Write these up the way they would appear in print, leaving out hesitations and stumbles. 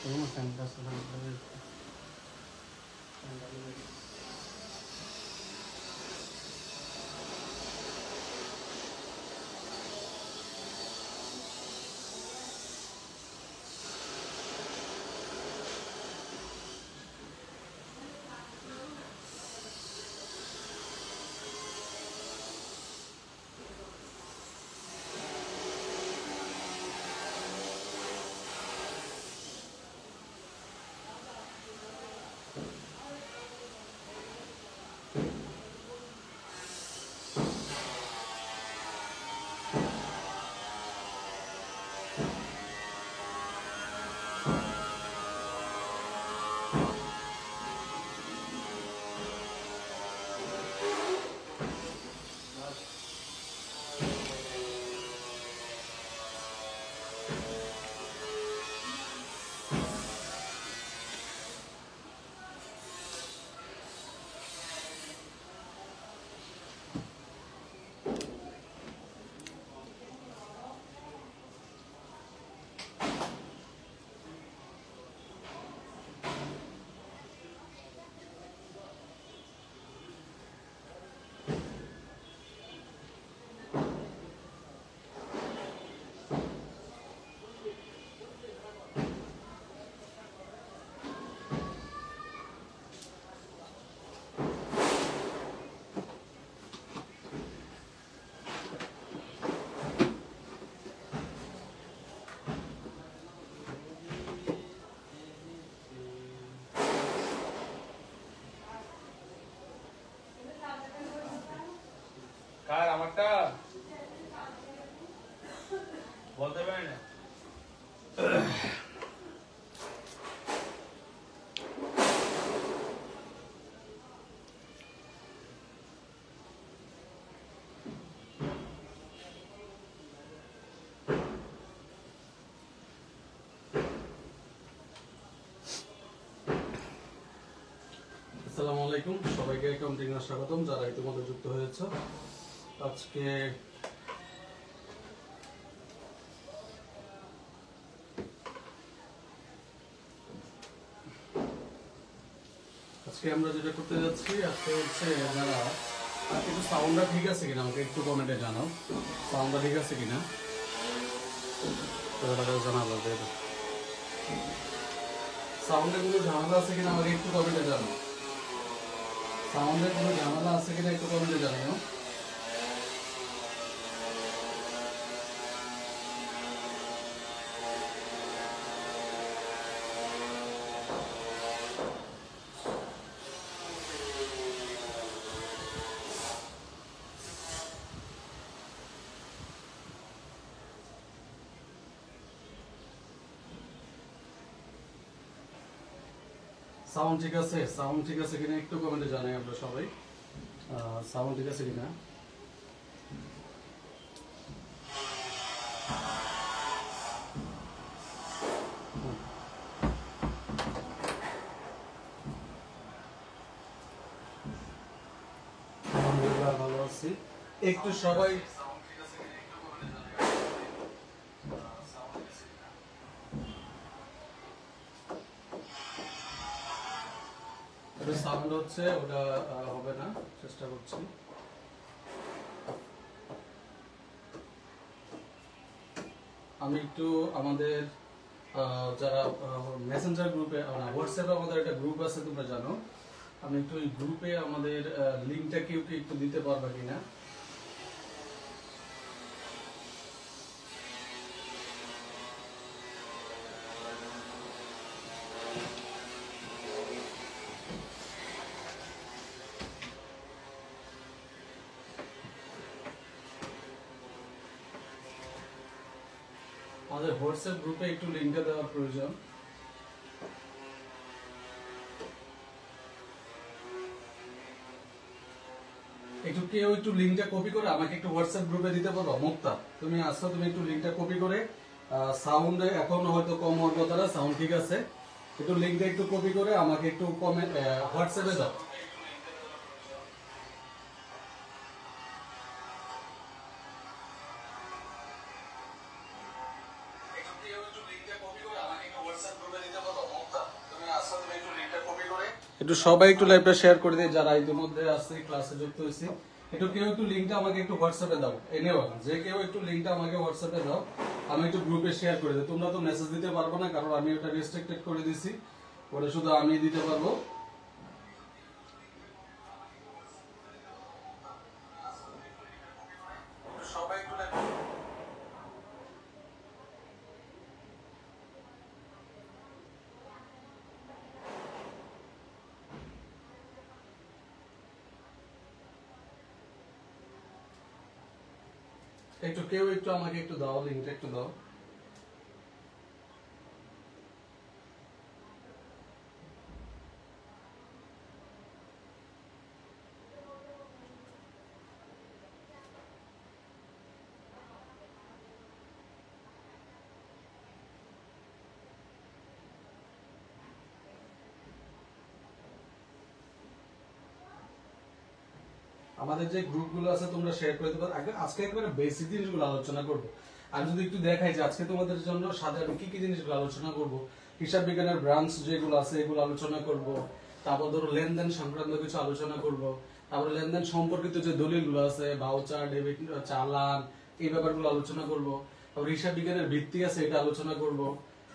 Tenemos en casa la কার আমারটা বলতে পারি না। আসসালামু আলাইকুম, সবাইকে অ্যাকাউন্টিং এর স্বাগতম যারা ইতিমধ্যে যুক্ত হয়েছে। আজকে আমরা যেটা করতে যাচ্ছি আজকে হচ্ছে যারা একটু সাউন্ডটা ঠিক আছে কিনা আমাকে একটু কমেন্টে জানাও, সাউন্ডটা ঠিক আছে কিনা জানাবো। সাউন্ডে কোনো ঝামেলা আছে কিনা আমাকে একটু কমেন্টে জানাও, সাউন্ডের কোনো ঝামেলা আছে কিনা একটু কমেন্টে জানিও। সাউন্ড ঠিক আছে, সাউন্ড ঠিক আছে কিনা একটু কমেন্টে জানাই আমরা সবাই, সাউন্ড ঠিক আছে কিনা। আলহামদুলিল্লাহ ভালো আছি, একটু সবাই সাউন্ড হচ্ছে ওটা হবে না, চেষ্টা করছি। আমি একটু আমাদের যারা মেসেঞ্জার গ্রুপে হোয়াটসঅ্যাপে আমাদের একটা গ্রুপ আছে তোমরা জানো, আমি একটু ওই গ্রুপে আমাদের লিঙ্কটা কেউ একটু দিতে পারবা কিনা। আমাদের হোয়াটসঅ্যাপ গ্রুপে একটু লিংকটা দেওয়ার প্রয়োজন। একটু কেউ একটু লিংকটা কপি করে আমাকে একটু হোয়াটসঅ্যাপ গ্রুপে দিতে পারো। মুক্তা তুমি আসো, তুমি একটু লিংকটা কপি করে, সাউন্ডে এখন হয়তো কম হওয়ার কথা না, সাউন্ড ঠিক আছে, একটু লিংকটা একটু কপি করে আমাকে একটু কমেন্ট হোয়াটসঅ্যাপে দাও। একটু লিংকটা কপি করে আমাকে একটু হোয়াটসঅ্যাপ গ্রুপে দিতে পারো। একটু সবাই একটু লাইভটা শেয়ার করে দিই, যারা ইতিমধ্যে আছে ক্লাসে যুক্ত হয়েছি। একটু কেউ একটু লিঙ্কটা আমাকে একটু হোয়াটসঅ্যাপে দাও, এনিওয়ান যে কেউ একটু লিঙ্কটা আমাকে হোয়াটসঅ্যাপে দাও, আমি একটু গ্রুপে শেয়ার করে দিই। তোমরা তো মেসেজ দিতে পারবো না, কারণ আমি ওটা রেস্ট্রিক্টেড করে দিছি, ওটা শুধু আমি দিতে পারবো। সবাই একটু একটু কেউ একটু আমাকে একটু দাও, লিঙ্কটা একটু দাও। আমাদের যে গ্রুপগুলো আছে তোমরা শেয়ার করে দেবে। আজকে একেবারে বেসিক জিনিসগুলো আলোচনা করব। আমি যদি একটু দেখাই যে আজকে তোমাদের জন্য সাধারণ কি কি জিনিসগুলো আলোচনা করব, হিসাব বিজ্ঞানের ব্রাঞ্চ যেগুলো আছে এগুলো আলোচনা করব, তারপর ধরো লেনদেন সংক্রান্ত কিছু আলোচনা করব, তারপরে লেনদেন সম্পর্কিত যে দলিলগুলো আছে ভাউচার, ডেবিট, চালান, এই ব্যাপারগুলো আলোচনা করব। তারপর হিসাব বিজ্ঞানের ভিত্তি আছে এটা আলোচনা করব।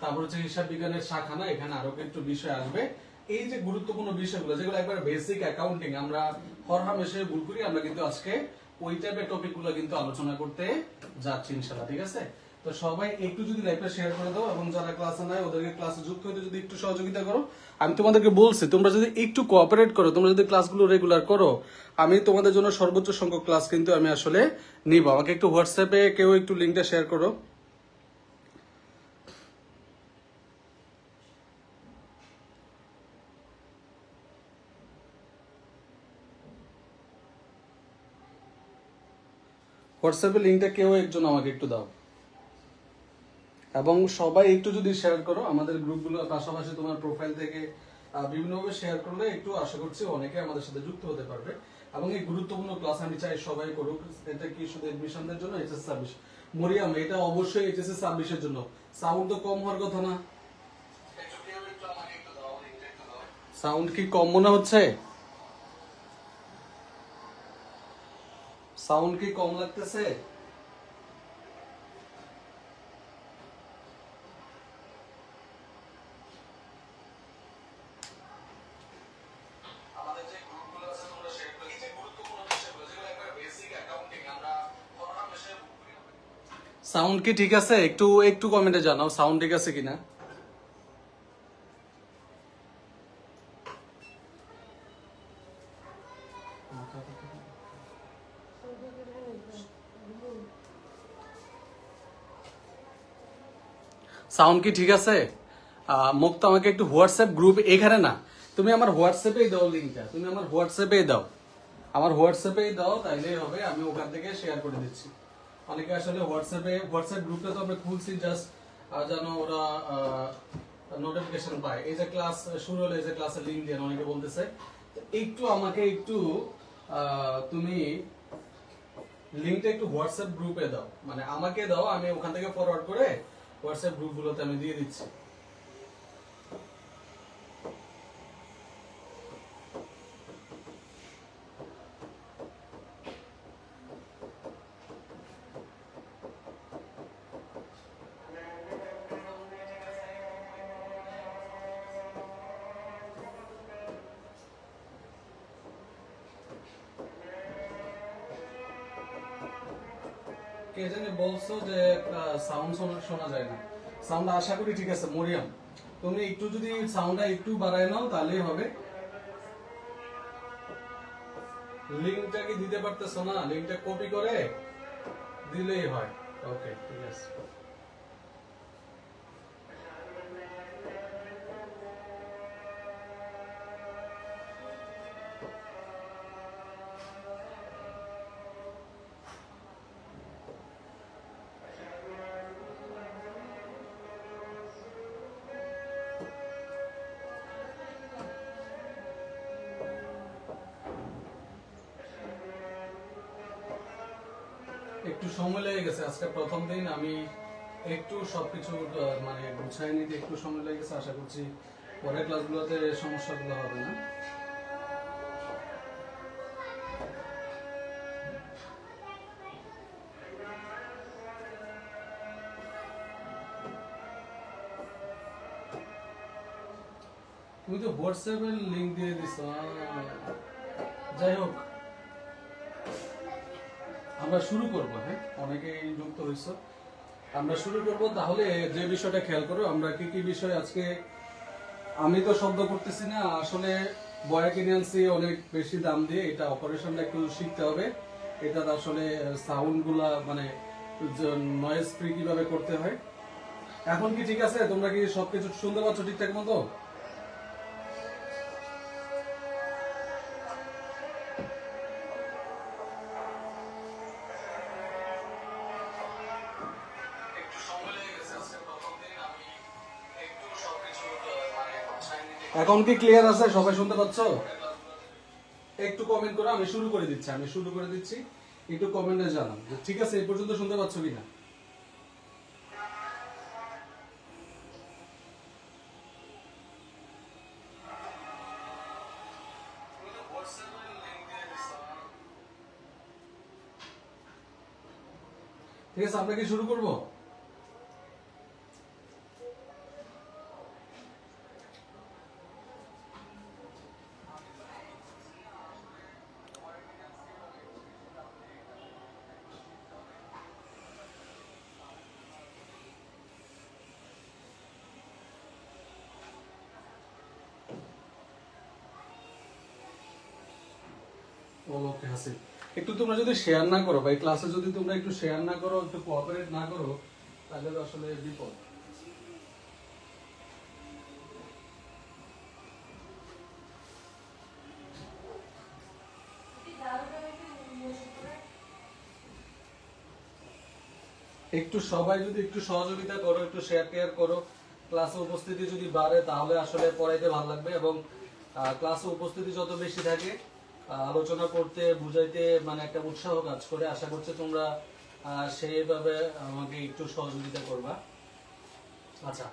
তারপর হচ্ছে হিসাব বিজ্ঞানের শাখা না, এখানে আরো কিছু বিষয় আসবে। এই যে গুরুত্বপূর্ণ বিষয়গুলো যেগুলো একবার বেসিক অ্যাকাউন্টিং আমরা হরহামেশে ভুল করি, আমরা কিন্তু আজকে ওই টাইপের টপিকগুলো কিন্তু আলোচনা করতে যাচ্ছি ইনশাআল্লাহ, ঠিক আছে? তো সবাই একটু যদি লাইভটা শেয়ার করে দাও, এবং যারা ক্লাসে নাই ওদেরকে ক্লাসে যুক্ত হতে যদি একটু সহযোগিতা করো। আমি তোমাদেরকে বলছি তোমরা যদি একটু কোঅপারেট করো, তোমরা যদি ক্লাসগুলো রেগুলার করো, আমি তোমাদের জন্য সর্বোচ্চ সংখ্যক ক্লাস কিন্তু আমি আসলে নিব। আমাকে একটু হোয়াটসঅ্যাপে কেউ একটু লিঙ্কটা শেয়ার করো। হোয়াটসঅ্যাপে লিঙ্কটা কেউ একজন আমাকে একটু দাও, এবং সবাই একটু যদি শেয়ার করো আমাদের গ্রুপগুলোর পাশাপাশি তোমার প্রোফাইল থেকে বিভিন্নভাবে শেয়ার করলে একটু আশা করছি অনেকে আমাদের সাথে যুক্ত হতে পারবে। এবং এই গুরুত্বপূর্ণ ক্লাস আমি চাই সবাই করুক। এটা কি শুধু এডমিশনদের জন্য? এইচএস 26 মরিয়াম, এটা অবশ্যই এইচএস 26 এর জন্য। সাউন্ড তো কম হওয়ার কথা না? সাউন্ড কি কম মনে হচ্ছে? সাউন্ড কি কম লাগতেছে? সাউন্ড কি ঠিক আছে? একটু একটু কমেন্টে জানাও সাউন্ড ঠিক আছে কিনা। সাউন্ড কি ঠিক আছে? মুক্ত আমাকে একটু হোয়াটসঅ্যাপ গ্রুপ, এখানে না, তুমি আমার হোয়াটসঅ্যাপেই দাও লিঙ্কটা, তুমি আমার হোয়াটসঅ্যাপেই দাও, আমার হোয়াটসঅ্যাপেই দাও, তাইলেই হবে। আমি ওখান থেকে শেয়ার করে দিচ্ছি। অনেকে আসলে হোয়াটসঅ্যাপ গ্রুপটা তো আমরা খুলছি জাস্ট যেন ওরা নোটিফিকেশন পায়। এই যে ক্লাস শুরু হলে এই যে ক্লাসের লিঙ্ক দিয়ে অনেকে বলতেছে, একটু আমাকে একটু তুমি লিঙ্কটা একটু হোয়াটসঅ্যাপ গ্রুপে দাও, মানে আমাকে দাও, আমি ওখান থেকে ফরওয়ার্ড করে হোয়াটসঅ্যাপ গ্রুপগুলোতে আমি দিয়ে দিচ্ছি। কে জানি বলছো যে সাউন্ড শোনা যায় না। সাউন্ড আশা করি ঠিক আছে। মরিয়াম, তুমি একটু যদি সাউন্ডটা একটু বাড়ায় নাও তাহলেই হবে। লিংকটা কি দিতে পারতেছো না? লিংকটা কপি করে দিলেই হয়। ওকে, ঠিক আছে। একটু সময় লেগে গেছে, আজকে প্রথম দিন, আমি একটু সবকিছু মানে গুছাই নিতে একটু সময় লেগে গেছে। আশা করছি পরের ক্লাসগুলোতে সমস্যাগুলো হবে না। তুমি তো হোয়াটসঅ্যাপের লিংক দিয়ে দিছো। যাই হোক, আমরা শুরু করবো। হ্যাঁ, অনেকেই যুক্ত হয়েছে, আমরা শুরু করব। তাহলে যে বিষয়টা খেয়াল করো, আমরা কি কি বিষয় আজকে, আমি তো শব্দ করতেছি না, আসলে বয়া কিনে আনছি অনেক বেশি দাম দিয়ে। এটা অপারেশনটা একটু শিখতে হবে। এটা আসলে সাউন্ড গুলা মানে নয়েজ ফ্রি কিভাবে করতে হয়। এখন কি ঠিক আছে? তোমরা কি সবকিছু শুনতে পাচ্ছ ঠিকঠাক মতো? এখন কি ক্লিয়ার আছে? সবাই শুনতে পাচ্ছ? একটু কমেন্ট করো। আমি শুরু করে দিচ্ছি, একটু কমেন্টে জানান যে ঠিক আছে, এই পর্যন্ত শুনতে পাচ্ছ কিনা। ঠিক আছে, আমরা কি শুরু করব? ওকে হাসিব, একটু তোমরা যদি শেয়ার না করো, বা এই ক্লাসে যদি তোমরা একটু শেয়ার না করো, একটু কোঅপারেট না করো, তাহলে তো আসলে বিপদ। একটু সবাই যদি একটু সহযোগিতা করো, একটু শেয়ার টেয়ার করো, ক্লাসে উপস্থিতি যদি বাড়ে তাহলে আসলে পড়াইতে ভালো লাগবে। এবং ক্লাসে উপস্থিতি যত বেশি থাকে, আলোচনা করতে বুঝাইতে মানে একটা উৎসাহ কাজ করে। আশা করছি তোমরা সেইভাবে আমাকে একটু সহযোগিতা করবা। আচ্ছা,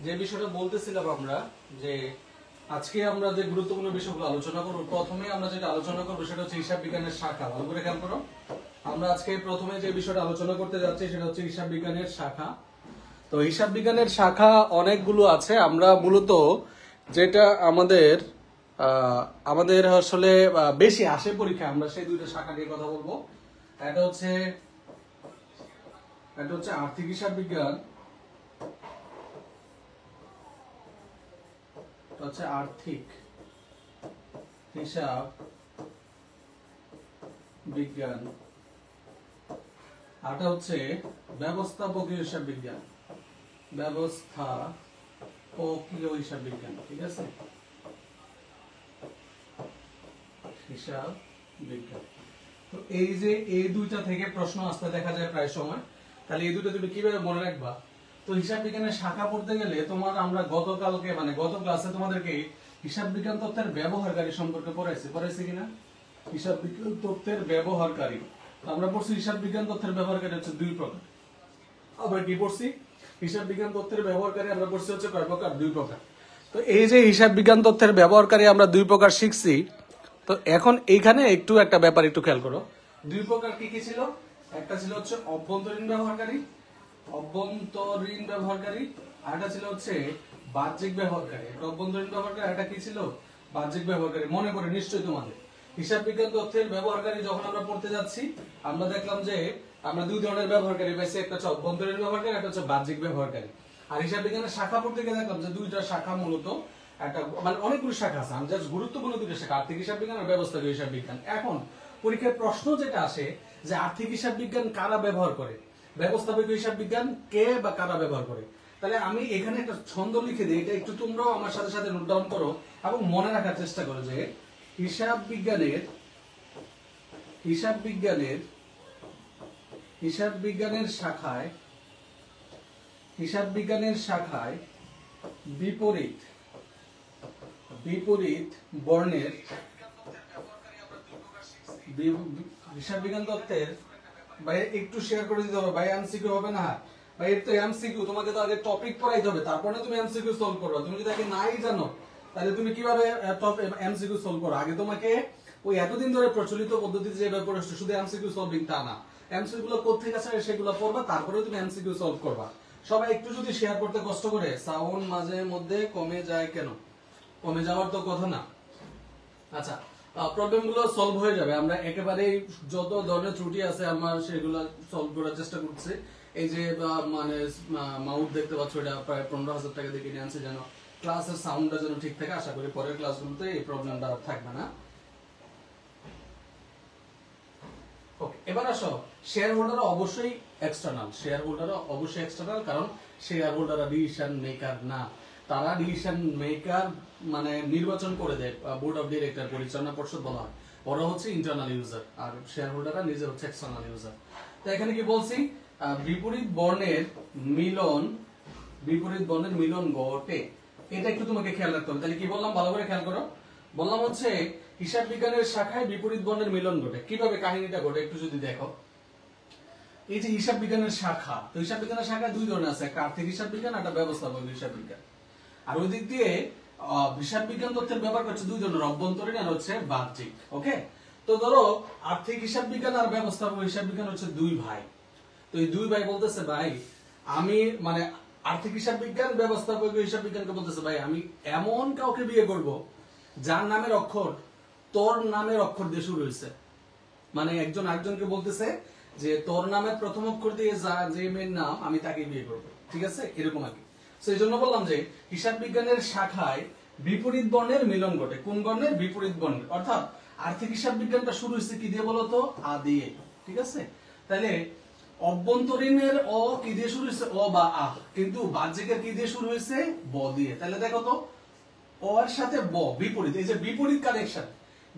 যে বিষয়টা বলতেছিলাম আমরা, যে আজকে আমরা যে গুরুত্বপূর্ণ বিষয়গুলো আলোচনা করব, প্রথমে আমরা যেটা আলোচনা করবো সেটা হচ্ছে হিসাব বিজ্ঞানের শাখা। ভালো করে খেয়াল করো, আমরা আজকে প্রথমে যে বিষয়টা আলোচনা করতে যাচ্ছি সেটা হচ্ছে হিসাব বিজ্ঞানের শাখা। তো হিসাব বিজ্ঞানের শাখা অনেকগুলো আছে। আমরা মূলত যেটা আমাদের আমাদের আসলে বেশি আসে পরীক্ষায়, আমরা সেই দুইটা শাখা নিয়ে কথা বলবো। এটা হচ্ছে আর্থিক হিসাব বিজ্ঞান, আর্থিক হিসাব বিজ্ঞান, আর হচ্ছে ব্যবস্থাপকীয় হিসাব বিজ্ঞান, ব্যবস্থাপকীয় হিসাব বিজ্ঞান। ঠিক আছে, হিসাব বিজ্ঞান। তো এই যে এই দুইটা থেকে প্রশ্ন আসতে দেখা যায় প্রায় সময়, তাহলে এই দুটো তুমি কিভাবে মনে রাখবা? তো হিসাব বিজ্ঞানের শাখা পড়তে গেলে তোমার, আমরা গতকালকে মানে গত ক্লাসে তোমাদেরকে হিসাব বিজ্ঞান তত্ত্বের ব্যবহারকারী সম্পর্কে পড়াইছি কিনা? হিসাব বিজ্ঞান তত্ত্বের ব্যবহারকারী, আমরা পড়ছি হিসাব বিজ্ঞান তত্ত্বের ব্যবহারকারী হচ্ছে দুই প্রকার। আবার কি পড়ছি? হিসাব বিজ্ঞান তত্ত্বের ব্যবহারকারী আমরা পড়ছি হচ্ছে কয় প্রকার? দুই প্রকার। তো এই যে হিসাব বিজ্ঞান তত্ত্বের ব্যবহারকারী আমরা দুই প্রকার শিখছি, তো এখন এইখানে একটু একটা ব্যাপার একটু খেয়াল করো। দুই প্রকার কি কি ছিল? একটা ছিল হচ্ছে অভ্যন্তরীণ ব্যবহারকারী, আর একটা ছিল হচ্ছে বাহ্যিক ব্যবহারকারী। একটা অভ্যন্তরীণ ব্যবহারকারী, একটা কি ছিল? বাহ্যিক ব্যবহারকারী। মনে করে নিশ্চয়ই তোমাদের হিসাব বিজ্ঞান তথ্যের ব্যবহারকারী যখন আমরা পড়তে যাচ্ছি, আমরা দেখলাম যে আমরা দুই ধরনের ব্যবহারকারী পাইছি, একটা হচ্ছে অভ্যন্তরীণ ব্যবহারকারী, একটা হচ্ছে বাহ্যিক ব্যবহারকারী। আর হিসাব বিজ্ঞানের শাখা পড়তে গিয়ে দেখলাম যে দুইটা শাখা মূলত একটা মানে অনেকগুলো শাখা আছে, আমি জাস্ট গুরুত্বপূর্ণ দুইটা শাখা, আর্থিক হিসাব বিজ্ঞান আর ব্যবস্থাপীয় হিসাব বিজ্ঞান। এখন পরীক্ষার প্রশ্ন যেটা আসে যে আর্থিক হিসাব বিজ্ঞান কারা ব্যবহার করে, ব্যবস্থাপীয় হিসাব বিজ্ঞান কে বা কারা ব্যবহার করে। তাহলে আমি এখানে একটা ছন্দ লিখে দিই, এটা একটু তোমরাও আমার সাথে সাথে নোট ডাউন করো এবং মনে রাখার চেষ্টা করো যে হিসাব বিজ্ঞানের শাখায় বিপরীত বর্ণের হিসাব বিজ্ঞান তত্ত্বের ভাই একটু শেয়ার করে দিতে হবে ভাই, এমসিকিউ হবে না। ভাই এটা তো এমসিকিউ, তোমাকে তো আগে টপিক পড়াইতে হবে, তারপরে তুমি এমসিকিউ সলভ করবে। তুমি যদি আগে নাই জানো তাহলে তুমি কিভাবে এমসিকিউ সলভ করো? আগে তোমাকে ওই এতদিন ধরে প্রচলিত পদ্ধতিতে যে ব্যাপার আসছে শুধু এমসিকিউ সলভিং তা না, এমসিকিউ গুলো কোথেকে আসে সেগুলো পড়বা, তারপরে তুমি এমসিকিউ সলভ করবা। সবাই একটু যদি শেয়ার করতে কষ্ট করে, সাউন্ড মাঝে মধ্যে কমে যায় কেন? কমে যাওয়ার তো কথা না। আচ্ছা, প্রবলেম গুলো সলভ হয়ে যাবে। আমরা একেবারে যত ধরনের ত্রুটি আছে আমরা সেগুলো সলভ করার চেষ্টা করছি। এই যে মানে মাউথ দেখতে পাচ্ছ, এটা প্রায় 15,000 টাকা দিয়ে কিনে আনছে যেন ক্লাসের সাউন্ডটা যেন ঠিক থাকে। আশা করি পরের ক্লাসগুলোতে এই প্রবলেমটা আর থাকবে না। ওকে, এবার আসো, শেয়ার হোল্ডার অবশ্যই এক্সটার্নাল। শেয়ার হোল্ডার অবশ্যই এক্সটার্নাল, কারণ শেয়ার হোল্ডাররা ডিসিশন মেকার না। তারা ডিসিশন মেকার মানে নির্বাচন করে দেয় বোর্ড অফ ডিরেক্টর, পরিচালনা পর্ষদ বলা হয়। ওরা হচ্ছে ইন্টারনাল ইউজার, আর শেয়ার হোল্ডাররা নিজে হচ্ছে এক্সটার্নাল ইউজার। তো এখানে কি বলছি, বিপরীত বর্ণের মিলন ঘটে, এটা একটু তোমাকে খেয়াল রাখতে হবে। তাহলে কি বললাম ভালো করে খেয়াল করো। বললাম হচ্ছে হিসাব বিজ্ঞানের শাখায় বিপরীত বর্ণের মিলন ঘটে। কিভাবে কাহিনীটা ঘটে একটু যদি দেখো। এই যে হিসাব বিজ্ঞানের শাখা, তো হিসাব বিজ্ঞানের শাখা দুই ধরনের আছে, একটা আর্থিক হিসাব বিজ্ঞান, একটা ব্যবস্থাপক হিসাব বিজ্ঞান। আর ওই দিক দিয়ে হিসাব বিজ্ঞান তথ্যের ব্যবহার করছে দুই ধরনের, অভ্যন্তরীণ আর হচ্ছে বাহ্যিক। ওকে, তো ধরো আর্থিক হিসাব বিজ্ঞান আর ব্যবস্থাপক হিসাব বিজ্ঞান হচ্ছে দুই ভাই। তো এই দুই ভাই বলতেছে ভাই আমি মানে আর্থিক হিসাব বিজ্ঞান ব্যবস্থাপক হিসাব বিজ্ঞানকে বলতেছে ভাই আমি এমন কাউকে বিয়ে করব যার নামের অক্ষর তোর নামের অক্ষর দিয়ে শুরু হয়েছে। মানে একজন আরেকজনকে বলতেছে যে তোর নামের প্রথম অক্ষর দিয়ে যে মেয়ের নাম আমি তাকে বিয়ে করব, ঠিক আছে, এরকম আর কি। সেই জন্য বললাম যে হিসাব বিজ্ঞানের শাখায় বিপরীত বর্ণের মিলন ঘটে। কোন বর্ণের? বিপরীত বর্ণের। অর্থাৎ আর্থিক হিসাব বিজ্ঞানটা শুরু হয়েছে কি দিয়ে বলতো? আ দিয়ে, ঠিক আছে। তাহলে অভ্যন্তরীণের অ কি দিয়ে শুরু হয়েছে? অ বা আ, কিন্তু বাহ্যিকের কি দিয়ে শুরু হয়েছে? ব দিয়ে। তাহলে দেখো তো অ এর সাথে ব বিপরীত, এই যে বিপরীত কানেকশন,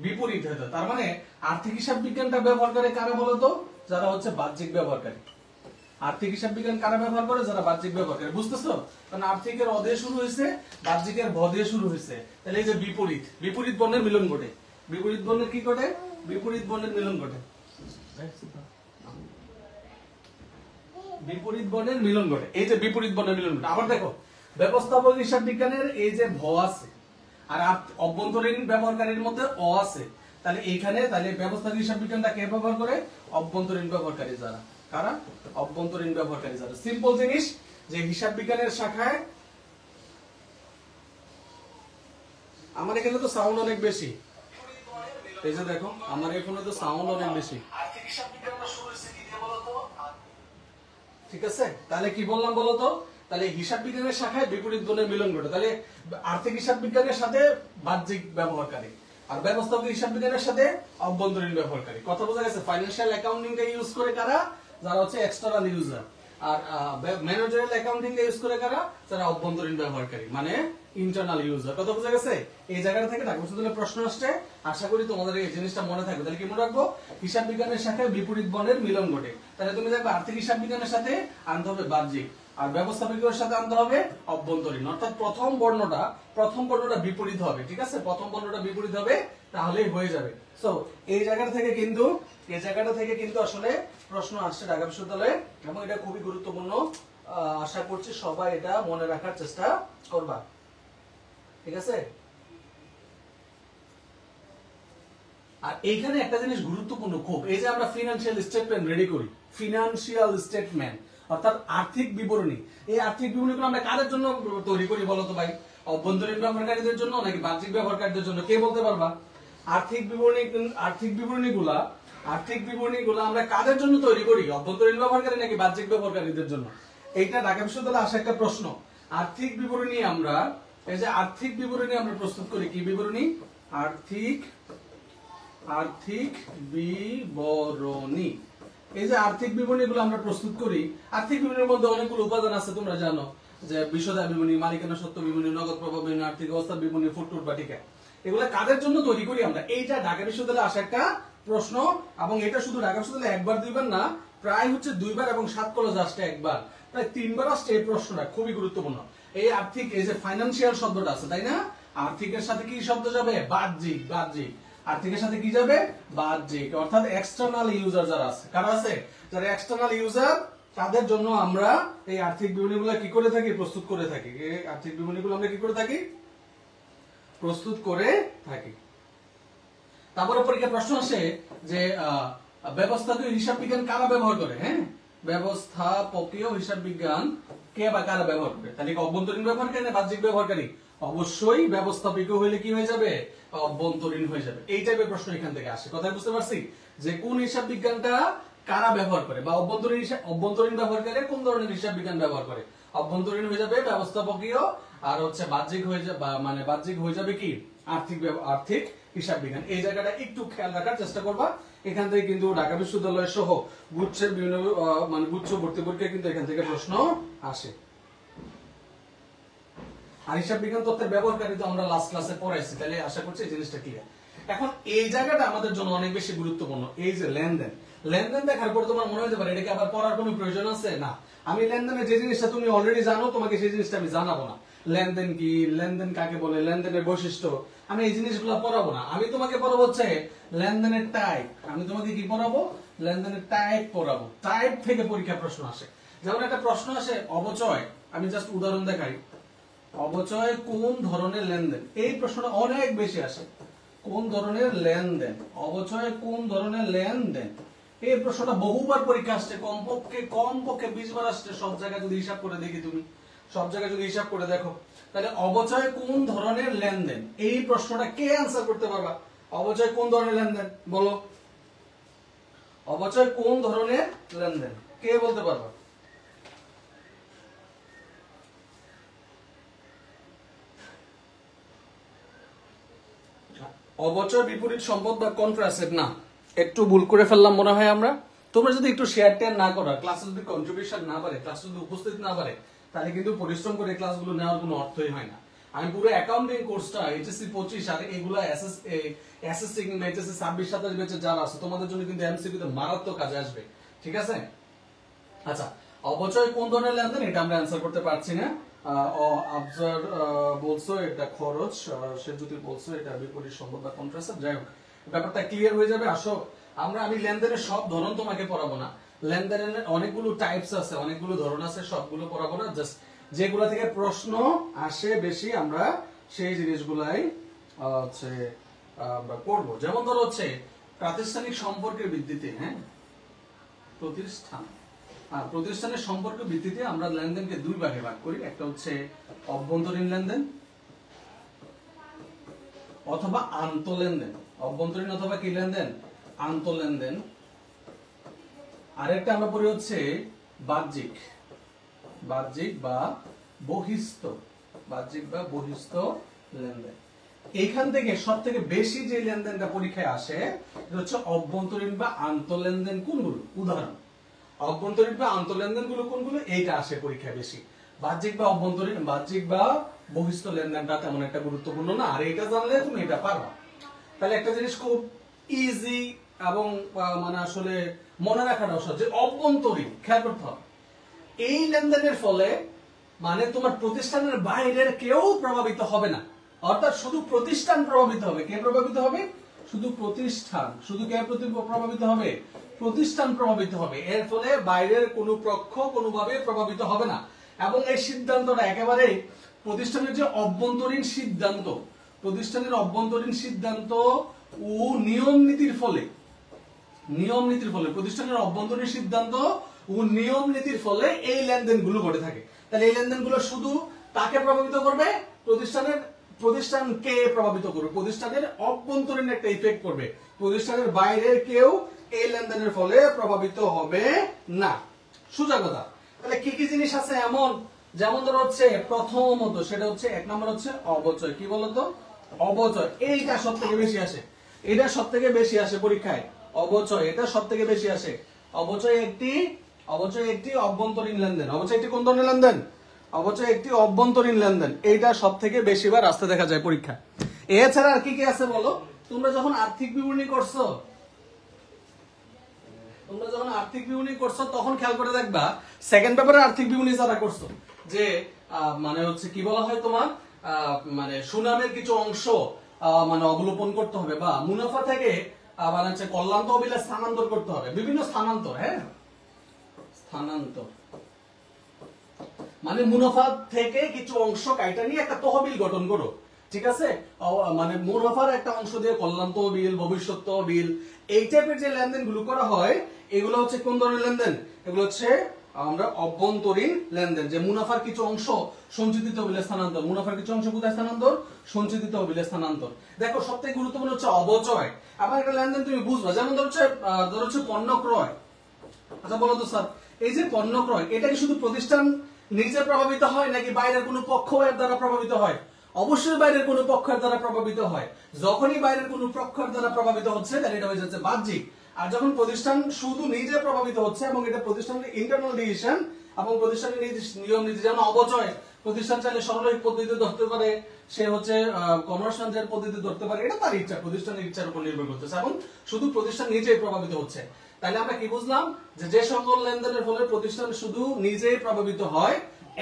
বিপরীত হতো। তার মানে আর্থিক হিসাব বিজ্ঞানটা ব্যবহার করে কারা বলতো? যারা হচ্ছে বাহ্যিক ব্যবহারকারী। আর্থিক হিসাব বিজ্ঞান কারা ব্যবহার করে? যারা বাহ্যিক ব্যবহারকারী। বুঝতেছো? কারণ আর্থিকের অ দিয়ে শুরু হয়েছে, বাহ্যিকের ভ দিয়ে শুরু হয়েছে। তাহলে এই যে বিপরীত, বিপরীত বর্ণের মিলন ঘটে। বিপরীত বর্ণের কি ঘটে? বিপরীত বর্ণের মিলন ঘটে। বিপরীত বর্ণের মিলন ঘটে, এই যে বিপরীত বর্ণের মিলন ঘটে। আবার দেখো ব্যবস্থাপক হিসাব বিজ্ঞানের এই যে ভ আছে আর অভ্যন্তরীণ ব্যবহারকারীর মধ্যে অ আছে, তাহলে এইখানে তাহলে ব্যবস্থাপক হিসাব বিজ্ঞানটা কে ব্যবহার করে? অভ্যন্তরীণ ব্যবহারকারী যারা। কারা? অভ্যন্তরীণ ব্যবহারকারী যারা। সিম্পল জিনিস যে হিসাব বিজ্ঞানের শাখায় আমার এখানে তো সাউন্ড অনেক বেশি, এই যে দেখো আমার এখানে তো সাউন্ড অনেক বেশি। আর্থিক হিসাব বিজ্ঞানটা শুরু হয়েছে কি দিয়ে বলতো? ঠিক আছে, তাহলে কি বললাম বলতো? তাহলে হিসাব বিজ্ঞানের শাখায় বিপরীত বর্ণের মিলন ঘটে। তাহলে আর্থিক হিসাব বিজ্ঞানের সাথে বাহ্যিক ব্যবহারকারী, আর ব্যবস্থাপক হিসাব বিজ্ঞানের সাথে অভ্যন্তরীণ ব্যবহারকারী। কথা বোঝা গেছে? ফাইন্যান্সিয়াল অ্যাকাউন্টিংটা ইউজ করে কারা? যারা হচ্ছে এক্সটার্নাল ইউজার। আর ম্যানেজারিয়াল অ্যাকাউন্টিং ইউজ করে কারা? যারা অভ্যন্তরীণ ব্যবহারকারী, মানে ইন্টারনাল ইউজার। কথা বোঝা গেছে? এই জায়গাটা থেকে ঢাকা বিশ্ববিদ্যালয়ে প্রশ্ন আসছে, আশা করি তোমাদের এই জিনিসটা মনে থাকবে। তাহলে কি মনে রাখবো? হিসাব বিজ্ঞানের শাখায় বিপরীত বর্ণের মিলন ঘটে। তাহলে তুমি দেখবে আর্থিক হিসাব বিজ্ঞানের সাথে আনতে হবে বাহ্যিক, আর ব্যবস্থাপকের সাথে আনতে হবে অভ্যন্তরীণ। অর্থাৎ প্রথম বর্ণটা বিপরীত হবে, ঠিক আছে, প্রথম বর্ণটা বিপরীত হবে, তাহলেই হয়ে যাবে। সো এই জায়গাটা থেকে কিন্তু আসলে প্রশ্ন আসছে ঢাকা বিশ্ববিদ্যালয়ে, এবং এটা খুবই গুরুত্বপূর্ণ। আশা করছি সবাই এটা মনে রাখার চেষ্টা করবা, ঠিক আছে। আর এইখানে একটা জিনিস গুরুত্বপূর্ণ খুব, এই যে আমরা ফিনান্সিয়াল স্টেটমেন্ট রেডি করি, ফিনান্সিয়াল স্টেটমেন্ট অর্থাৎ আর্থিক বিবরণী, এই আর্থিক বিবরণীগুলো আমরা কাদের জন্য তৈরি করি বলো তো ভাই? অভ্যন্তরীণ ব্যবহারকারীদের জন্য নাকি বাহ্যিক ব্যবহারকারীদের জন্য? কে বলতে পারবা? আর্থিক বিবরণীগুলো আমরা কাদের জন্য তৈরি করি? অভ্যন্তরীণ ব্যবহারকারী নাকি বাহ্যিক ব্যবহারকারীদের জন্য? এইটা ঢাকা বিশ্ববিদ্যালয়ে আসা একটা প্রশ্ন। আর্থিক বিবরণী আমরা প্রস্তুত করি। কি বিবরণী? আর্থিক বিবরণী। এই যে আর্থিক বিবরণীগুলো আমরা প্রস্তুত করি, আর্থিক বিবরণীর মধ্যে অনেকগুলো উপাদান আছে, তোমরা জানো, যে বিশদ বিবরণী, মালিকানা সত্ত্ব বিবরণী, নগদ প্রভাব বিবরণী, আর্থিক অবস্থা বিবরণী, ফুটটুট বাটিকা। এগুলো কাদের জন্য তৈরি করি আমরা? এইটা ঢাকা বিশ্ববিদ্যালয়ে আসা একটা প্রশ্ন, এবং এটা শুধু ঢাকা বিশ্ববিদ্যালয়ে একবার দুইবার না, প্রায় হচ্ছে দুইবার, এবং 7 কলেজ আসছে একবার, প্রায় 3বার আসছে এই প্রশ্নটা। খুবই গুরুত্বপূর্ণ। এই আর্থিক, এই যে ফাইন্যান্সিয়াল শব্দটা আছে, তাই না? আর্থিকের সাথে কি শব্দ যাবে? বাহ্যিক। আর্থিকের সাথে কি যাবে? বাহ্যিক। অর্থাৎ এক্সটার্নাল ইউজার যারা আছে, কারা আছে? যারা এক্সটার্নাল ইউজার, তাদের জন্য আমরা এই আর্থিক বিবরণীগুলো কি করে থাকি, প্রস্তুত করে থাকি। এই আর্থিক বিবরণীগুলো আমরা কি করে থাকি, প্রস্তুত করে থাকি। তারপরে পরীক্ষার প্রশ্ন আসে যে ব্যবস্থাপকীয় হিসাব বিজ্ঞান কারা ব্যবহার করে। হ্যাঁ, ব্যবস্থাপকীয় হিসাব বিজ্ঞান কে বা কারা ব্যবহার করে? তাহলে অভ্যন্তরীণ ব্যবহারকারী না বাহ্যিক ব্যবহারকারী? অবশ্যই ব্যবস্থাপকীয় হইলে কি হয়ে যাবে, অভ্যন্তরীণ হয়ে যাবে। এই টাইপের প্রশ্ন এখান থেকে আসে। কথা বুঝতে পারছি যে কোন হিসাব বিজ্ঞানটা কারা ব্যবহার করে, বা অভ্যন্তরীণ ব্যবহারকারী কোন ধরনের হিসাব বিজ্ঞান ব্যবহার করে? অভ্যন্তরীণ হয়ে যাবে ব্যবস্থাপকীয়, আর হচ্ছে বাহ্যিক হয়ে যাবে, মানে বাহ্যিক হয়ে যাবে কি আর্থিক হিসাব বিজ্ঞান। এই জায়গাটা একটু খেয়াল রাখার চেষ্টা করবা। এখান থেকে কিন্তু ঢাকা বিশ্ববিদ্যালয় সহ গুচ্ছের বিভিন্ন মানে গুচ্ছ ভর্তি পরীক্ষায় কিন্তু এখান থেকে প্রশ্ন আসে। আর হিসাব বিজ্ঞান তত্ত্বের ব্যবহারকারী তো আমরা লাস্ট ক্লাসে পড়াইছি, তাহলে আশা করছি এই জিনিসটা ক্লিয়ার। এখন এই জায়গাটা আমাদের জন্য অনেক বেশি গুরুত্বপূর্ণ। এই যে লেনদেন দেখার পর তোমার মনে হতে পারে এটাকে আবার পড়ার কোনো প্রয়োজন আছে? না, আমি লেনদেনের যে জিনিসটা তুমি অলরেডি জানো, তোমাকে সেই জিনিসটা আমি জানাবো না। লেনদেন কি, লেনদেন কাকে বলে, লেনদেনের বৈশিষ্ট্য, আমি এই জিনিসগুলো পড়াবো না। আমি তোমাকে পড়াবো হচ্ছে লেনদেনের টাইপ। আমি তোমাকে কি পড়াবো, লেনদেনের টাইপ পড়াবো। টাইপ থেকে পরীক্ষা প্রশ্ন আসে। যেমন একটা প্রশ্ন আসে অবচয়, আমি জাস্ট উদাহরণ দেখাই। অবচয় কোন ধরনের লেনদেন, এই প্রশ্নটা অনেক বেশি আসে। কোন ধরনের লেনদেন, অবচয় কোন ধরনের লেনদেন, এই প্রশ্নটা বহুবার পরীক্ষা আসছে, কমপক্ষে 20 বার আসছে। সব জায়গায় যদি হিসাব করে দেখি, তুমি সব জায়গায় যদি হিসাব করে দেখো, তাহলে অবচয় কোন ধরনের লেনদেন, এই প্রশ্নটা কে আনসার করতে পারবা? অবচয় কোন ধরনের লেনদেন বলো, অবচয় কোন ধরনের লেনদেন কে বলতে পারবা? অবচয় বিপরীত সম্পদ বা কন্ট্রাসেট না, একটু ভুল করে ফেললাম মনে হয় আমরা। তোমরা যদি একটু শেয়ার টেয়ার না করো, ক্লাসে যদি কন্ট্রিবিউশন না পারে, ক্লাসে যদি উপস্থিত না পারে, তাহলে কিন্তু পরিশ্রম করে ক্লাসগুলো নেওয়ার কোনো অর্থই হয় না। আমি পুরো অ্যাকাউন্টিং কোর্সটা এইচএসসি 25 আর এগুলা এসএসসি কিংবা এইচএসসি 26 27 ব্যাচে যারা আছে তোমাদের জন্য কিন্তু এমসিকিউ তে মারাত্মক কাজে আসবে। ঠিক আছে? আচ্ছা, অবচয় কোন ধরনের লেনদেন, এটা আমরা অ্যানসার করতে পারছি না। আফজার বলছো এটা খরচ, সে যদি বলছো এটা বিপরীত সম্পদ বা কন্ট্রাসেট। যাই হোক, ব্যাপারটা ক্লিয়ার হয়ে যাবে। আসো আমি লেনদেনের সব ধরন তোমাকে পড়াবো না। লেনদেনের অনেকগুলো টাইপস আছে, অনেকগুলো ধরন আছে, সবগুলো পড়াবো না। জাস্ট যেগুলো থেকে প্রশ্ন আসে বেশি আমরা সেই জিনিসগুলাই হচ্ছে আমরা পড়বো। যেমন ধরো হচ্ছে প্রাতিষ্ঠানিক সম্পর্কের ভিত্তিতে, হ্যাঁ, প্রতিষ্ঠানের সম্পর্কের ভিত্তিতে আমরা লেনদেনকে দুই ভাগে ভাগ করি। একটা হচ্ছে অভ্যন্তরীণ লেনদেন অথবা আন্তঃলেনদেন। অভ্যন্তরীণ অথবা কি লেনদেন, আন্তঃলেনদেন। আরেকটা আমরা পড়ি হচ্ছে বাহ্যিক বা বহিস্থ লেনদেন। এইখান থেকে সব থেকে বেশি যে লেনদেনটা পরীক্ষায় আসে এটা হচ্ছে অভ্যন্তরীণ বা আন্তঃলেনদেন। কোনগুলো উদাহরণ, অভ্যন্তরীণ বা আন্তঃলেনদেন গুলো কোনগুলো, এইটা আসে পরীক্ষায় বেশি। বাহ্যিক বা বহিস্থ লেনদেনটা তেমন একটা গুরুত্বপূর্ণ না। আর এটা জানলে তুমি এটা পারবা। তাহলে একটা জিনিস খুব ইজি এবং মানে আসলে মনে রাখাটা সহজ, যে অভ্যন্তরীণ খেয়াল করতে হবে। এই লেনদেনের ফলে মানে তোমার প্রতিষ্ঠানের বাইরের কেউ প্রভাবিত হবে না, অর্থাৎ শুধু প্রতিষ্ঠান প্রভাবিত হবে। কে প্রভাবিত হবে? শুধু প্রতিষ্ঠান। শুধু কে প্রভাবিত হবে? প্রতিষ্ঠান প্রভাবিত হবে। এর ফলে বাইরের কোনো পক্ষ কোনোভাবে প্রভাবিত হবে না। এবং এই সিদ্ধান্তটা একেবারে প্রতিষ্ঠানের যে অভ্যন্তরীণ সিদ্ধান্ত, ও নিয়ম নীতির ফলে প্রতিষ্ঠানের অভ্যন্তরীণ সিদ্ধান্ত ও নিয়ম নীতির ফলে এই লেনদেনগুলো ঘটে থাকে। তাহলে এই লেনদেনগুলো শুধু তাকে প্রভাবিত করবে, প্রতিষ্ঠানকে প্রভাবিত করবে, প্রতিষ্ঠানের অভ্যন্তরীণ একটা ইফেক্ট করবে। প্রতিষ্ঠানের বাইরের কেউ এই লেনদেনের ফলে প্রভাবিত হবে না। সোজা কথা। তাহলে কি কি জিনিস আছে এমন, যেমন ধরো হচ্ছে প্রথমত সেটা হচ্ছে 1 নম্বর হচ্ছে অবচয়। কি বলতো? অবচয়। এইটা সব থেকে বেশি আসে, পরীক্ষায়। অবচয় এটা সব থেকে বেশি আসে। অবচয় একটি অভ্যন্তরীণ লেনদেন। অবচয় একটি কোন ধরনের লেনদেন? অবচয় একটি অভ্যন্তরীণ লেনদেন। এইটা সব থেকে বেশিবার আসতে দেখা যায় পরীক্ষা। এছাড়া আর কি কি আছে বলো? তোমরা যখন আর্থিক বিবরণী করছো তখন খেয়াল করে দেখবা, সেকেন্ড পেপারে আর্থিক বিবরণী যারা করছো, যে মানে হচ্ছে কি বলা হয় তোমার, মানে সুনামের কিছু অংশ মানে অবলোপন করতে হবে, বা মুনাফা থেকে মানে হচ্ছে কল্যাণ তহবিলে স্থানান্তর করতে হবে। বিভিন্ন স্থানান্তর, হ্যাঁ, স্থানান্তর মানে মুনাফা থেকে কিছু অংশ কাইটা নিয়ে একটা তহবিল গঠন করো, ঠিক আছে? মানে মুনাফার একটা অংশ দিয়ে কল্যাণ তহবিল, ভবিষ্যৎ তহবিল, এই টাইপের যে লেনদেন গুলো করা হয় এগুলো হচ্ছে কোন ধরনের লেনদেন? এগুলো হচ্ছে আমরা অভ্যন্তরীণ লেনদেন, যে মুনাফার কিছু অংশ সঞ্চিত তহবিলে স্থানান্তর। মুনাফার কিছু অংশ কোথায় স্থানান্তর? সঞ্চিত তহবিলে স্থানান্তর। দেখো সবথেকে গুরুত্বপূর্ণ হচ্ছে অবচয়। আবার একটা লেনদেন তুমি বুঝবা, যেমন ধরো হচ্ছে পণ্য ক্রয়। আচ্ছা বলো তো স্যার, এই যে পণ্য ক্রয়, এটা কি শুধু প্রতিষ্ঠান নিজে প্রভাবিত হয় নাকি বাইরের কোনো পক্ষ এর দ্বারা প্রভাবিত হয়? অবশ্যই বাইরের কোনো পক্ষের দ্বারা প্রভাবিত হয়। যখনই বাইরের কোনো পক্ষের দ্বারা প্রভাবিত হচ্ছে তাহলে এটা হয়ে যাচ্ছে বাহ্যিক। আর যখন প্রতিষ্ঠান শুধু নিজে প্রভাবিত হচ্ছে এবং এটা প্রতিষ্ঠানের ইন্টারনাল ডিসিশন এবং প্রতিষ্ঠানের নিয়ম নীতি, যেমন অবচয়, প্রতিষ্ঠান চাইলে সরলরৈখিক পদ্ধতিতে ধরতে পারে, সে হচ্ছে কমার্শিয়াল পদ্ধতিতে ধরতে পারে, এটা তার ইচ্ছা, প্রতিষ্ঠানের ইচ্ছার উপর নির্ভর করতেছে এবং শুধু প্রতিষ্ঠান নিজেই প্রভাবিত হচ্ছে। তাহলে আমরা কি বুঝলাম? যে সকল লেনদেনের ফলে প্রতিষ্ঠান শুধু নিজেই প্রভাবিত হয়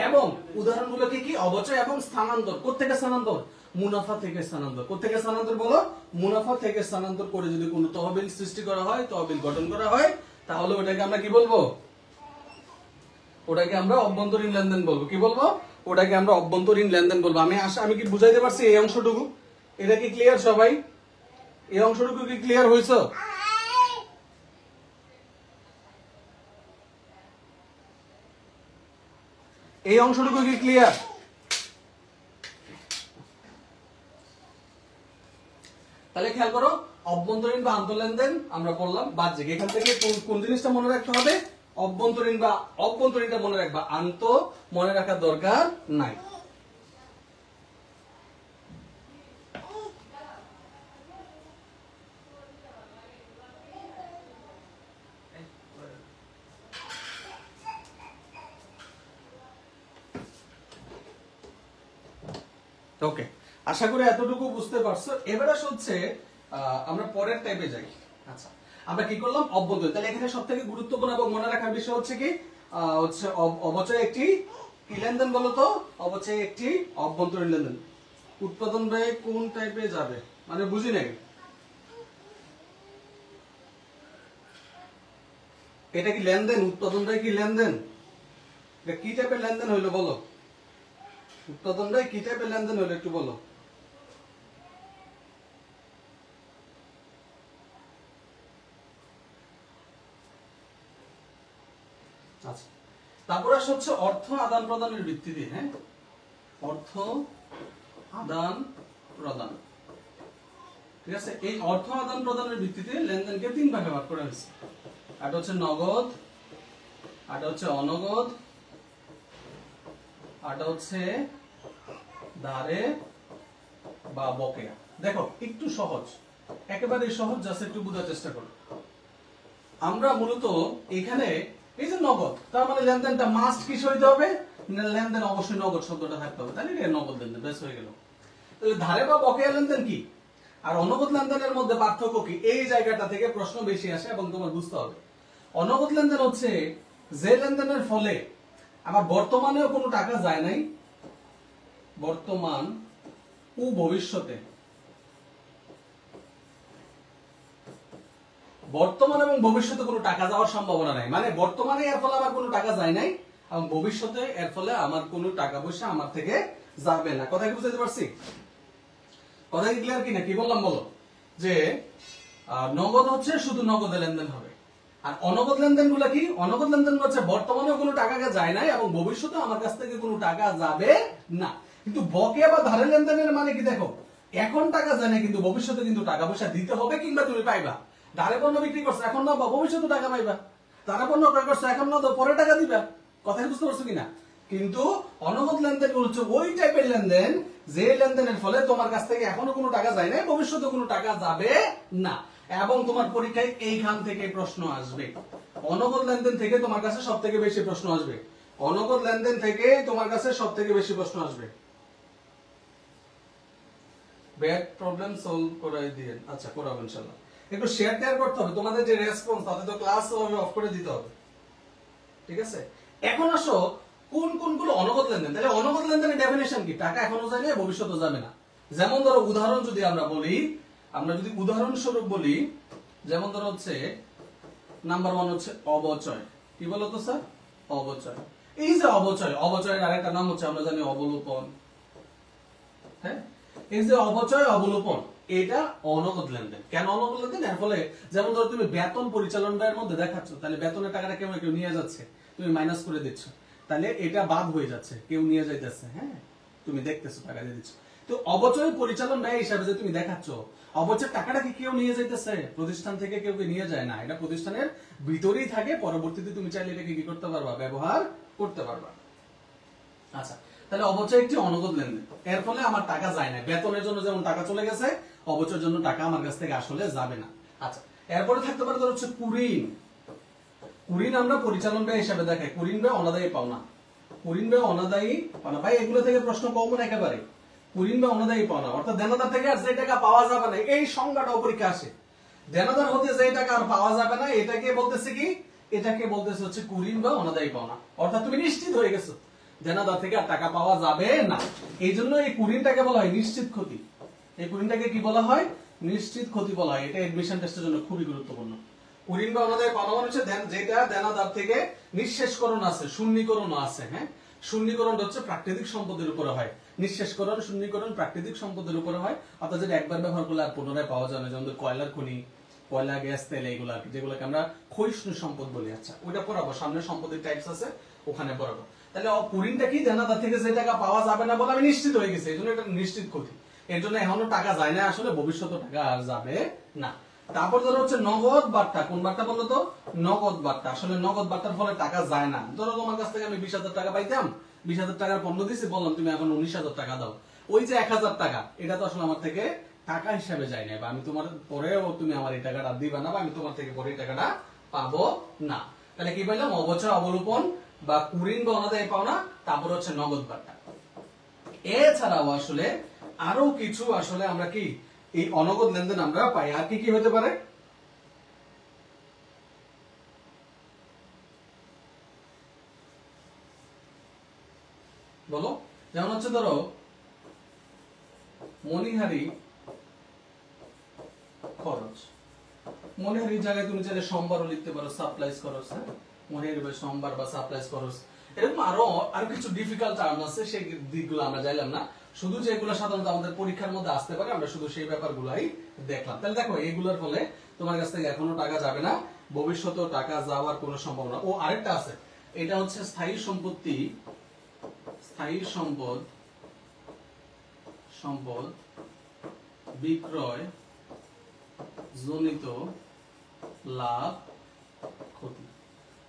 এবং উদাহরণগুলো কি কি? অবচয় এবং স্থানান্তর। কোত্থেকে স্থানান্তর? মুনাফা থেকে স্থানান্তর। কোত্থেকে স্থানান্তর বলো? মুনাফা থেকে স্থানান্তর করে যদি কোনো তহবিল সৃষ্টি করা হয়, তহবিল গঠন করা হয়, তাহলে ওটাকে আমরা কি বলবো? ওটাকে আমরা অভ্যন্তরীণ লেনদেন বলবো। কি বলবো? ওটাকে আমরা অভ্যন্তরীণ লেনদেন বলবো। আমি কি বুঝাইতে পারছি এই অংশটুকু? এটা কি ক্লিয়ার সবাই? এই অংশটুকু কি ক্লিয়ার হয়েছে? এই অংশটুকু কি ক্লিয়ার? তাহলে খেয়াল করো, অভ্যন্তরীণ বা আন্তঃলেনদেন আমরা বললাম বাহ্যিক। এখান থেকে কোন জিনিসটা মনে রাখতে হবে? অভ্যন্তরীণটা মনে রাখবা, আন্ত মনে রাখার দরকার নাই। ওকে, আশা করি এতটুকু বুঝতে পারছো। এবারে হচ্ছে আমরা পরের টাইপে যাই। আচ্ছা, আমরা কি করলাম? অভ্যন্তরীণ। তাহলে এখানে সবথেকে গুরুত্বপূর্ণ এবং মনে রাখার বিষয় হচ্ছে কি? হচ্ছে অবচয় একটি কি লেনদেন বলো তো? অবচয় একটি অভ্যন্তরীণ লেনদেন। উৎপাদন ব্যয় কোন টাইপে যাবে মানে বুঝি নাই। এটা কি লেনদেন? উৎপাদন ব্যয় কি লেনদেন? এটা কি টাইপের লেনদেন হইলো বলো? উৎপাদন ব্যয় কি টাইপের লেনদেন হলো একটু বলো। আচ্ছা, তারপরে হচ্ছে অর্থ আদান প্রদানের ভিত্তিতে। হ্যাঁ, অর্থ আদান প্রদান, ঠিক আছে? এই অর্থ আদান প্রদানের ভিত্তিতে লেনদেনকে তিন ভাগে ভাগ করা হয়েছে। একটা হচ্ছে নগদ, একটা হচ্ছে অনগদ, আরটা হচ্ছে ধারে বা বকেয়া। দেখো একটু সহজ, একেবারে সহজ, জাস্ট একটু বোঝার চেষ্টা করো। আমরা মূলত এখানে এই যে নগদ, তার মানে লেনদেনটা মাস্ট কি হইতে হবে? লেনদেন অবশ্যই নগদ শব্দটা থাকতে হবে, তাহলে এটা নগদ লেনদেন, বেশ হয়ে গেল। তাহলে ধারে বা বকেয়া লেনদেন কি আর অনগদ লেনদেনের মধ্যে পার্থক্য কি? এই জায়গাটা থেকে প্রশ্ন বেশি আসে এবং তোমার বুঝতে হবে। অনগদ লেনদেন হচ্ছে যে লেনদেনের ফলে আমার বর্তমানেও কোনো টাকা যায় নাই, বর্তমান ও ভবিষ্যতে, বর্তমান এবং ভবিষ্যতে কোনো টাকা যাওয়ার সম্ভাবনা নাই। মানে বর্তমানে এর ফলে আমার কোনো টাকা যায় নাই এবং ভবিষ্যতে এর ফলে আমার কোনো টাকা পয়সা আমার থেকে যাবে না। কথা কি বুঝতে পারছি? কথা কি ক্লিয়ার কিনা? কি বললাম বলো? যে নগদ হচ্ছে শুধু নগদে লেনদেন হবে, আর অনগদ লেনদেন গুলো কি? অনগদ লেনদেন হচ্ছে বর্তমানেও কোনো টাকা যায় নাই এবং ভবিষ্যতে আমার কাছ থেকে কোনো টাকা যাবে না। কিন্তু বকেয়া বা ধারে লেনদেনের মানে কি? দেখো এখন টাকা যায় না কিন্তু ভবিষ্যতে কিন্তু টাকা পয়সা দিতে হবে কিংবা তুমি পাইবা। ধারে পণ্য বিক্রি করছো এখন না, ভবিষ্যতে টাকা পাইবা। ধারে পণ্য ক্রয় করছো এখন না, তো পরে টাকা দিবা। কথা বুঝতে পারছো কিনা? কিন্তু অনগদ লেনদেন হচ্ছে ওই টাইপের লেনদেন যে লেনদেনের ফলে তোমার কাছ থেকে এখনো কোনো টাকা যায় না, ভবিষ্যতে কোনো টাকা যাবে না। এবং তোমার পরীক্ষায় এইখান থেকে প্রশ্ন আসবে। অনগদ লেনদেন থেকে তোমার কাছে সব থেকে বেশি প্রশ্ন আসবে। অনগদ লেনদেন থেকে তোমার কাছে সব থেকে বেশি প্রশ্ন আসবে। ব্যাড প্রবলেম সলভ করাই দিয়ে। আচ্ছা, করাবো ইনশাআল্লাহ। একটু শেয়ার টেয়ার করতে হবে, তোমাদের যে রেসপন্স তাতে তো ক্লাস অফ করে দিতে হবে, ঠিক আছে? এখন আসো কোন কোনগুলো অনগদ লেনদেন। তাহলে অনগদ লেনদেনের ডেফিনেশন কি? টাকা এখনো যায় না, ভবিষ্যতে যাবে না। যেমন ধরো উদাহরণ যদি আমরা বলি, আমরা যদি উদাহরণস্বরূপ বলি, যেমন ধরো হচ্ছে নাম্বার 1 হচ্ছে অবচয়। কি বলতো স্যার? অবচয়। এই যে অবচয়, অবচয়ের আরেকটা নাম হচ্ছে আমরা জানি অবলোপন। হ্যাঁ, এই যে অবচয় অবলোপন এটা অনগদ লেনদেন। কেন অনগদ লেনদেন? এর ফলে যেমন ধরো তুমি বেতন পরিচালন ব্যয়ের মধ্যে দেখাচ্ছ, তাহলে বেতনের টাকাটা কেউ নিয়ে যাচ্ছে, তুমি মাইনাস করে দিচ্ছ, তাহলে এটা বাদ হয়ে যাচ্ছে, কেউ নিয়ে যাইতেছে। হ্যাঁ, তুমি দেখতেছো, টাকা দিয়ে দিচ্ছ। তো অবচয় পরিচালন ব্যয় হিসাবে যে তুমি দেখাচ্ছ, অবচয় টাকাটা কি কেউ নিয়ে যাইতেছে? প্রতিষ্ঠান থেকে কেউ নিয়ে যায় না, এটা প্রতিষ্ঠানের ভিতরেই থাকে, পরবর্তীতে তুমি চাইলে এটাকে কি করতে পারবা? ব্যবহার করতে পারবা। আচ্ছা, তাহলে অবচয় একটি অনগদ লেনদেন। এর ফলে আমার টাকা যায় না, বেতনের জন্য যেমন টাকা চলে গেছে, অবচয়ের জন্য টাকা আমার কাছ থেকে আসলে যাবে না। আচ্ছা, এরপরে থাকতে পারে ধর হচ্ছে কুঋণ। কুঋণ আমরা পরিচালন ব্যয় হিসাবে দেখাই, কুঋণ ব্যয় অনাদায়ী পাওনা। কুঋণ ব্যয় অনাদায়ী পাওনা, ভাই এগুলো থেকে প্রশ্ন কমন একেবারে। কুঋণ ব্যয় অনাদায়ী পাওনা অর্থাৎ দেনাদার থেকে আর যে টাকা পাওয়া যাবে না, এই সংজ্ঞাটা পরীক্ষা আসে। দেনাদার হতে যে টাকা আর পাওয়া যাবে না, এটাকে বলতেছে কি? এটাকে বলতেছে হচ্ছে কুঋণ বা অনাদায়ী পাওনা। অর্থাৎ তুমি নিশ্চিত হয়ে গেছো দেনাদার থেকে আর টাকা পাওয়া যাবে না, এই জন্য এই কুঋণটাকে বলা হয় নিশ্চিত ক্ষতি। এই কুঋণটাকে কি বলা হয়? নিশ্চিত ক্ষতি বলা হয়। এটা এডমিশন টেস্টের জন্য খুবই গুরুত্বপূর্ণ। কুঋণ বা অনাদায়ী পাওনা মানে হচ্ছে যেটা দেনাদার থেকে নিঃশেষকরণ আছে, শূন্যীকরণ আছে। হ্যাঁ, শূন্যীকরণটা হচ্ছে প্রাকৃতিক সম্পদের উপরে হয়, নিঃশেষকরণ শূন্যীকরণ প্রাকৃতিক সম্পদের উপরে হয়। অর্থাৎ যেটা একবার ব্যবহার করলে আর পুনরায় পাওয়া যায় না, যেমন কয়লার খনি, কয়লা, গ্যাস, তেল, এইগুলা যেগুলোকে আমরা ক্ষয়িষ্ণু সম্পদ বলি। আচ্ছা, ওইটা পড়াবো, সামনে সম্পদের টাইপস আছে ওখানে পড়াবো। তাহলে কুঋণটা কি? দেনাদার থেকে যে টাকা পাওয়া যাবে না বলে আমি নিশ্চিত হয়ে গেছি, এই জন্য এটা নিশ্চিত ক্ষতি। এর জন্য এখনো টাকা যায় না, আসলে ভবিষ্যতে টাকা আর যাবে না। তারপর ধরো হচ্ছে নগদ বার্তা। কোন বার্তা বলতো? তো নগদ বার্তা। আসলে নগদ বার্তার ফলে টাকা যায় না। ধরো তোমার কাছ থেকে আমি 20,000 টাকা পাইতাম, 20,000 টাকার পণ্য দিছি, বললাম তুমি এখন 19,000 টাকা দাও। ওই যে 1,000 টাকা, এটা তো আসলে আমার থেকে টাকা হিসাবে যায় না, বা আমি তোমার পরেও তুমি আমার এই টাকাটা দিবা না, বা আমি তোমার থেকে পরে এই টাকাটা পাবো না। তাহলে কি পাইলাম? অবচয় অবলোপন বা কুঋণ বা অনাদায়ী পাওনা, তারপর হচ্ছে নগদ বার্তা। এছাড়াও আসলে আরো কিছু আসলে আমরা কি এই অনগদ লেনদেন আমরা পাই। আর কি কি হতে পারে? বলো। যেমন হচ্ছে ধরো মনিহারি খরচ। মনিহারির জায়গায় তুমি চাইলে সোমবারও লিখতে পারো, সাপ্লাইজ খরচ। হ্যাঁ, মনিহারি বা সোমবার বা সাপ্লাইজ খরচ। এরকম আরো কিছু ডিফিকাল্ট টার্ম আছে, সেই দিকগুলো আমরা যাইলাম না। শুধু যেগুলো সাধারণত আমাদের পরীক্ষার মধ্যে আসতে পারে, আমরা শুধু সেই ব্যাপারগুলাই দেখলাম। তাহলে দেখো, এগুলোর ফলে তোমার কাছ থেকে এখনো টাকা যাবে না, ভবিষ্যতেও টাকা যাওয়ার কোনো সম্ভাবনা। ও আরেকটা আছে, এটা হচ্ছে স্থায়ী সম্পত্তি, স্থায়ী সম্পদ বিক্রয় জনিত লাভ ক্ষতি।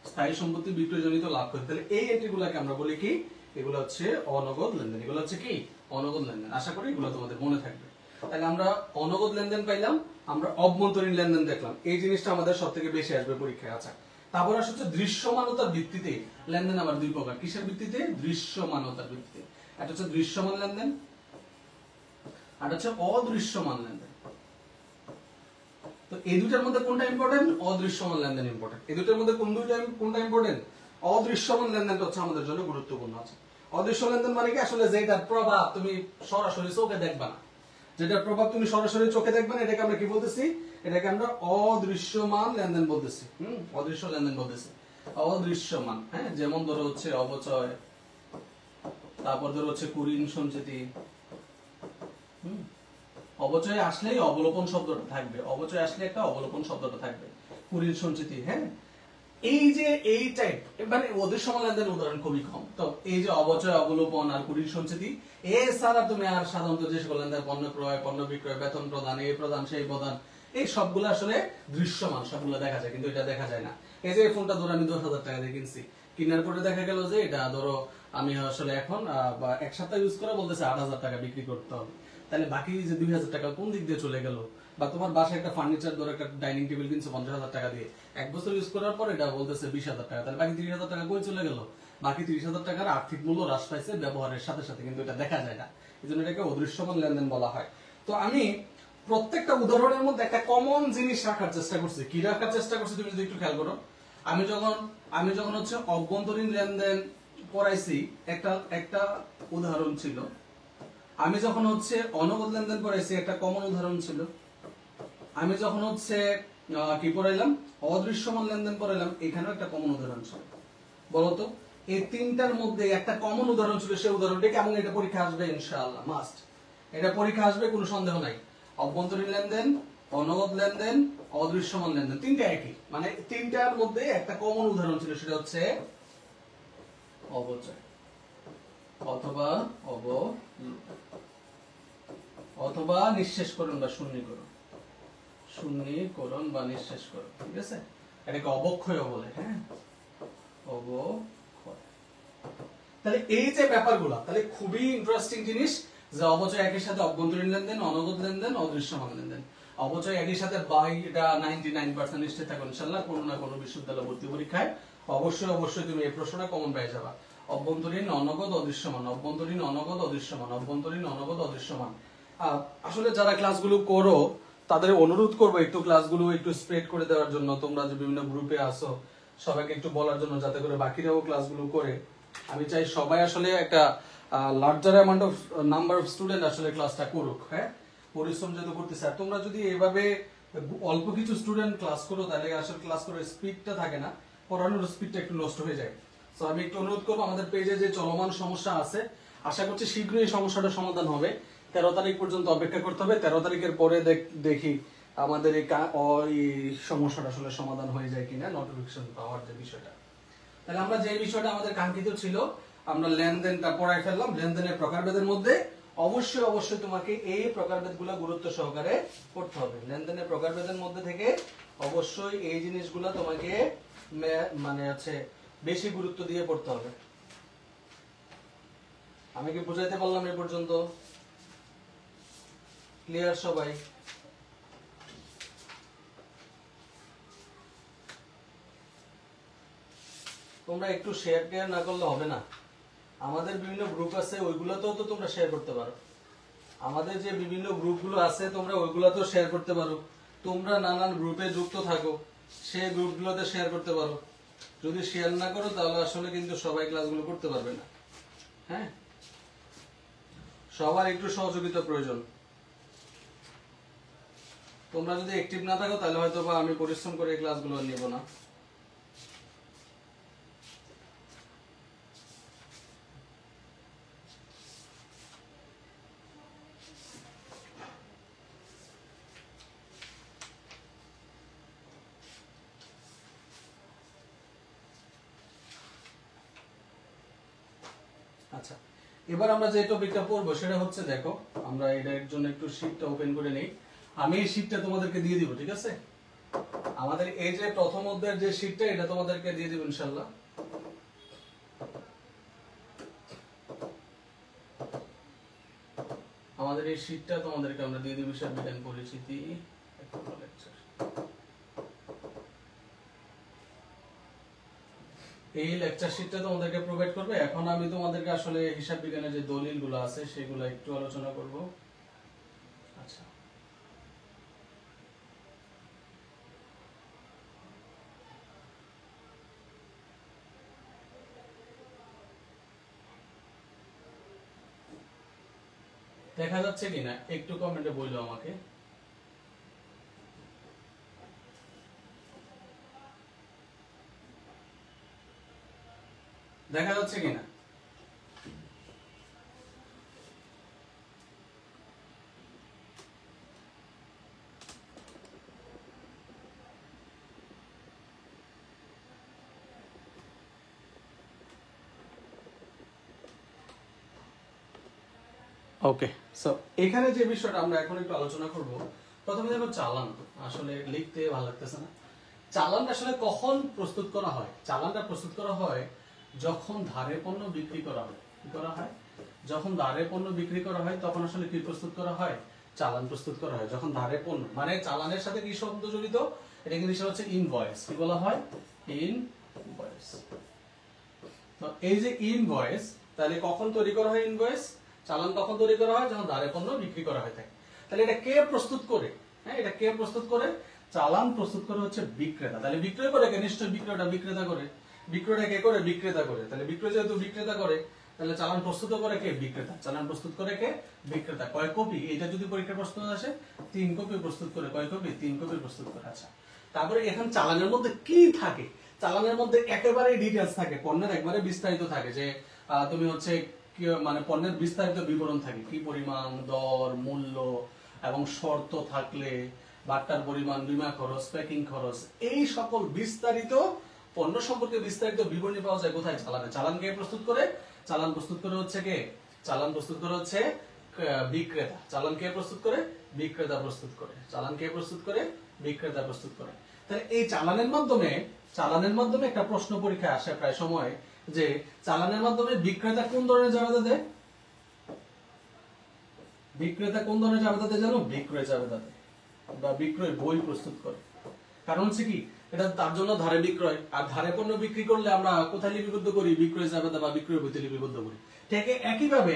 স্থায়ী সম্পত্তি বিক্রয় জনিত লাভ ক্ষতি। তাহলে এই এন্ট্রিগুলোকে আমরা বলি কি? এগুলো হচ্ছে অনগদ লেনদেন। এগুলো হচ্ছে কি? অনগদ লেনদেন। আশা করি এগুলো তোমাদের মনে থাকবে। তাহলে আমরা অনগদ লেনদেন পাইলাম, আমরা অভ্যন্তরীণ লেনদেন দেখলাম। এই জিনিসটা আমাদের সবথেকে বেশি আসবে পরীক্ষায়। আচ্ছা, তারপর আসছে দৃশ্যমানতার ভিত্তিতে লেনদেন। আবার দুই প্রকার। কিসের ভিত্তিতে? দৃশ্যমানতার ভিত্তিতে। একটা হচ্ছে দৃশ্যমান লেনদেন, আর হচ্ছে অদৃশ্যমান লেনদেন। তো এই দুটার মধ্যে কোনটা ইম্পর্টেন্ট? অদৃশ্যমান লেনদেন ইম্পর্টেন্ট। এই দুটার মধ্যে কোনটা ইম্পর্টেন্ট? অদৃশ্যমান লেনদেনটা হচ্ছে আমাদের জন্য গুরুত্বপূর্ণ। আছে অদৃশ্য লেনদেন মানে কি? আসলে যেটার প্রভাব তুমি সরাসরি চোখে দেখবা না, যেটার প্রভাব তুমি সরাসরি চোখে দেখবে না, এটাকে আমরা কি বলতেছি? এটাকে আমরা অদৃশ্যমান লেনদেন বলতেছি। অদৃশ্য লেনদেন বলতেছি, অদৃশ্যমান। হ্যাঁ, যেমন ধরো হচ্ছে অবচয়, তারপর ধরো হচ্ছে কুঋণ সঞ্চিতি। অবচয় আসলেই অবলোপন শব্দটা থাকবে, অবচয় আসলে একটা অবলোপন শব্দটা থাকবে, কুঋণ সঞ্চিতি। হ্যাঁ, এই যে এই টাইপ মানে অদৃশ্যমান লেনদেনের উদাহরণ খুবই কম। তো এই যে অবচয়, অবলোপন আর কুঋণ সঞ্চিতি, এছাড়া তুমি আর সাধারণত যে সকল লেনদেন, পণ্য ক্রয়, পণ্য বিক্রয়, বেতন প্রদান, এই প্রদান সেই প্রদান, এই সবগুলো আসলে দৃশ্যমান, সবগুলো দেখা যায়, কিন্তু এটা দেখা যায় না। এই যে ফোনটা ধরো আমি 10,000 টাকা দিয়ে কিনছি, কেনার পরে দেখা গেল যে এটা ধরো আমি আসলে এখন এক সপ্তাহ ইউজ করে বলতেছে 8,000 টাকা বিক্রি করতে হবে। তাহলে বাকি যে 2,000 টাকা কোন দিক দিয়ে চলে গেল? বা তোমার বাসায় একটা ফার্নিচার ধরো একটা ডাইনিং টেবিল কিনছো 50,000 টাকা দিয়ে, এক বছর ইউজ করার পর এটা বলতেছে 20,000 টাকা, তাহলে বাকি 30,000 টাকা কই চলে গেল? বাকি 30,000 টাকার আর্থিক মূল্য হ্রাস পাইছে ব্যবহারের সাথে সাথে, কিন্তু এটা দেখা যায় না। এই জন্য এটাকে অদৃশ্যমান লেনদেন বলা হয়। তো আমি প্রত্যেকটা উদাহরণের মধ্যে একটা কমন জিনিস রাখার চেষ্টা করছি। কি রাখার চেষ্টা করছি তুমি যদি একটু খেয়াল করো, আমি যখন হচ্ছে অভ্যন্তরীণ লেনদেন পড়াইছি, একটা উদাহরণ ছিল। আমি যখন হচ্ছে অনগদ লেনদেন পড়াইছি, একটা কমন উদাহরণ ছিল। আমি যখন হচ্ছে কি পড়াইলাম, অদৃশ্যমান লেনদেন পড়াইলাম, এখানেও একটা কমন উদাহরণ ছিল। বলতো এই তিনটার মধ্যে একটা কমন উদাহরণ ছিল, সেই উদাহরণটা কেমন? এটা পরীক্ষা আসবে ইনশাআল্লাহ, মাস্ট। এটা পরীক্ষা আসবে, কোনো সন্দেহ নাই। অভ্যন্তরীণ লেনদেন, অনগদ লেনদেন, অদৃশ্যমান লেনদেন, তিনটা একই। মানে তিনটার মধ্যে একটা কমন উদাহরণ ছিল, সেটা হচ্ছে অবচয় অথবা অথবা নিঃশেষকরণ বা শূন্যীকরণ, শূন্যীকরণ বা নিঃশেষকরণ, ঠিক আছে? এটাকে অবক্ষয় বলে। হ্যাঁ, অবক্ষয়। তাহলে এই যে ব্যাপারগুলো, তাহলে খুবই ইন্টারেস্টিং জিনিস যে অবচয় একই সাথে অভ্যন্তরীণ লেনদেন, অনগদ লেনদেন, অদৃশ্যমান লেনদেন। অবচয় একই সাথে বাই, এটা 99% নিশ্চিত থাকো ইনশাআল্লাহ কোনো না কোনো বিশ্ববিদ্যালয় ভর্তি পরীক্ষায় অবশ্যই তুমি এই প্রশ্নটা কমন পেয়ে যাবা। অভ্যন্তরীণ, অনগদ, অদৃশ্যমান, অভ্যন্তরীণ, অনগদ, অদৃশ্যমান, অভ্যন্তরীণ, অনগদ, অদৃশ্যমান। আসলে যারা ক্লাসগুলো করো তাদের অনুরোধ করবো একটু ক্লাসগুলো একটু স্প্রেড করে দেওয়ার জন্য। তোমরা যে বিভিন্ন গ্রুপে আসো সবাইকে একটু বলার জন্য, যাতে করে বাকিরাও ক্লাসগুলো করে। আমি চাই সবাই আসলে একটা larger amount of number of student আসলে ক্লাসটা করুক। হ্যাঁ, পরিশ্রম যেহেতু করতেছে। আর তোমরা যদি এভাবে অল্প কিছু স্টুডেন্ট ক্লাস করো তাহলে আসলে ক্লাস করার স্পিডটা থাকে না, পড়ানোর স্পিডটা একটু নষ্ট হয়ে যায়। তো আমি একটু অনুরোধ করবো, আমাদের পেজে যে চলমান সমস্যা আছে আশা করছি শীঘ্রই এই সমস্যাটা সমাধান হবে। 13 তারিখ পর্যন্ত অপেক্ষা করতে হবে। 13 তারিখের পরে দেখি আমাদের এই সমস্যাটা আসলে সমাধান হয়ে যায় কিনা, নোটিফিকেশন পাওয়ার যে বিষয়টা। তাহলে আমরা যে বিষয়টা আমাদের কাঙ্ক্ষিত ছিল, আমরা লেনদেনটা পড়াই ফেললাম। লেনদেনের প্রকারভেদের মধ্যে অবশ্যই তোমাকে এই প্রকারভেদগুলো গুরুত্ব সহকারে পড়তে হবে। লেনদেনের প্রকারভেদের মধ্যে থেকে অবশ্যই এই জিনিসগুলো তোমাকে মানে হচ্ছে বেশি গুরুত্ব দিয়ে পড়তে হবে। আমি কি বুঝাইতে পারলাম এ পর্যন্ত? ক্লিয়ার সবাই? তোমরা একটু শেয়ার না করলে হবে না। আমাদের বিভিন্ন গ্রুপ আছে, ওইগুলোতেও তো তোমরা শেয়ার করতে পারো। আমাদের যে বিভিন্ন গ্রুপগুলো আছে তোমরা ওইগুলোতেও শেয়ার করতে পারো। তোমরা নানান গ্রুপে যুক্ত থাকো, সেই গ্রুপগুলোতে শেয়ার করতে পারো। যদি শেয়ার না করো তাহলে আসলে কিন্তু সবাই ক্লাসগুলো করতে পারবে না। হ্যাঁ, সবার একটু সহযোগিতা প্রয়োজন। তোমরা যদি অ্যাক্টিভ না থাকো তাহলে হয়তো বা আমি পরিশ্রম করে এই ক্লাসগুলো নিব না। আচ্ছা, এবার আমরা যে টপিকটা পড়বো সেটা হচ্ছে, দেখো আমরা এটার জন্য একটু শীটটা ওপেন করে নেই। আমি এই শীটটা তোমাদেরকে দিয়ে দিব, ঠিক আছে? আমাদের এই যে প্রথম অধ্যায়ের যে শীটটা, এটা তোমাদেরকে দিয়ে দিব ইনশাআল্লাহ। আমাদের এই শীটটা তোমাদেরকে আমরা দিয়ে দিব, হিসাব বিজ্ঞান পরিচিতি লেকচার। এই লেকচার শীটটা তোমাদেরকে প্রোভাইড করবে। এখন আমি তোমাদেরকে আসলে হিসাব বিজ্ঞানের যে দলিলগুলো আছে সেগুলো একটু আলোচনা করব। আচ্ছা, দেখা যাচ্ছে কিনা একটু কমেন্টে বললো আমাকে। দেখা যাচ্ছে কিনা? ওকে, সো এখানে যে বিষয়টা আমরা এখন একটু আলোচনা করব, প্রথমে দেখো চালান। আসলে লিখতে ভালো লাগতেছে না। চালান আসলে কখন প্রস্তুত করা হয়? চালানটা প্রস্তুত করা হয় যখন ধারে পণ্য বিক্রি করা হয়। কি করা হয়? যখন ধারে পণ্য বিক্রি করা হয় তখন আসলে কি প্রস্তুত করা হয়? চালান প্রস্তুত করা হয়। যখন ধারে পণ্য, মানে চালানের সাথে কি শব্দ জড়িত? এটা ইংলিশে হচ্ছে ইনভয়েস। কি বলা হয়? ইনভয়েস। তো এই যে ইনভয়েস, তাহলে কখন তৈরি করা হয় ইনভয়েস? চালান কখন তৈরি করা হয়? যখন ধারে পণ্য বিক্রি করা হয় থাকে। তাহলে এটা কে প্রস্তুত করে? হ্যাঁ, এটা কে প্রস্তুত করে? চালান প্রস্তুত করে হচ্ছে বিক্রেতা। তাহলে বিক্রয় করে কে? নিশ্চয়ই বিক্রেতা করে। বিক্রয়টা কে করে? বিক্রেতা করে। তাহলে বিক্রয় যেহেতু বিক্রেতা করে, তাহলে চালান প্রস্তুত করে কে? বিক্রেতা। চালান প্রস্তুত করে কে? বিক্রেতা। কয় কপি? এটা যদি পরীক্ষা প্রশ্ন আসে 3 কপি প্রস্তুত করে। কয় কপি? 3 কপি প্রস্তুত করে। আচ্ছা, তারপরে এখন চালানের মধ্যে কি থাকে? চালানের মধ্যে একেবারে ডিটেইলস থাকে, পণ্যের একবারে বিস্তারিত থাকে, যে তুমি হচ্ছে মানে পণ্যের বিস্তারিত বিবরণ থাকে, কি পরিমাণ দর, মূল্য এবং শর্ত থাকলে, বাট্টার পরিমাণ, বীমা খরচ, প্যাকিং খরচ, এই সকল বিস্তারিত পণ্য সম্পর্কে বিস্তারিত বিবরণী পাওয়া যায় কোথায়? চালানে। চালান কে প্রস্তুত করে? চালান প্রস্তুত করে হচ্ছে কে? চালান প্রস্তুত করে হচ্ছে বিক্রেতা। চালান কে প্রস্তুত করে? বিক্রেতা প্রস্তুত করে। চালান কে প্রস্তুত করে? বিক্রেতা প্রস্তুত করে। তাহলে এই চালানের মাধ্যমে একটা প্রশ্ন পরীক্ষায় আসে প্রায় সময়, যে চালানের মাধ্যমে বিক্রেতা কোন ধরনের জাবেদা দেয়? বিক্রেতা কোন ধরনের জাবেদা দেয় জানো? বিক্রয় জাবেদা দেয় বা বিক্রয় বই প্রস্তুত করে। কারণ হচ্ছে কি, এটা তার জন্য ধারে বিক্রয়, আর ধারে পণ্য বিক্রি করলে আমরা কোথায় লিপিবদ্ধ করি? বিক্রয় জাবেদা বা বিক্রয় বইতে লিপিবদ্ধ করি। ঠিক একইভাবে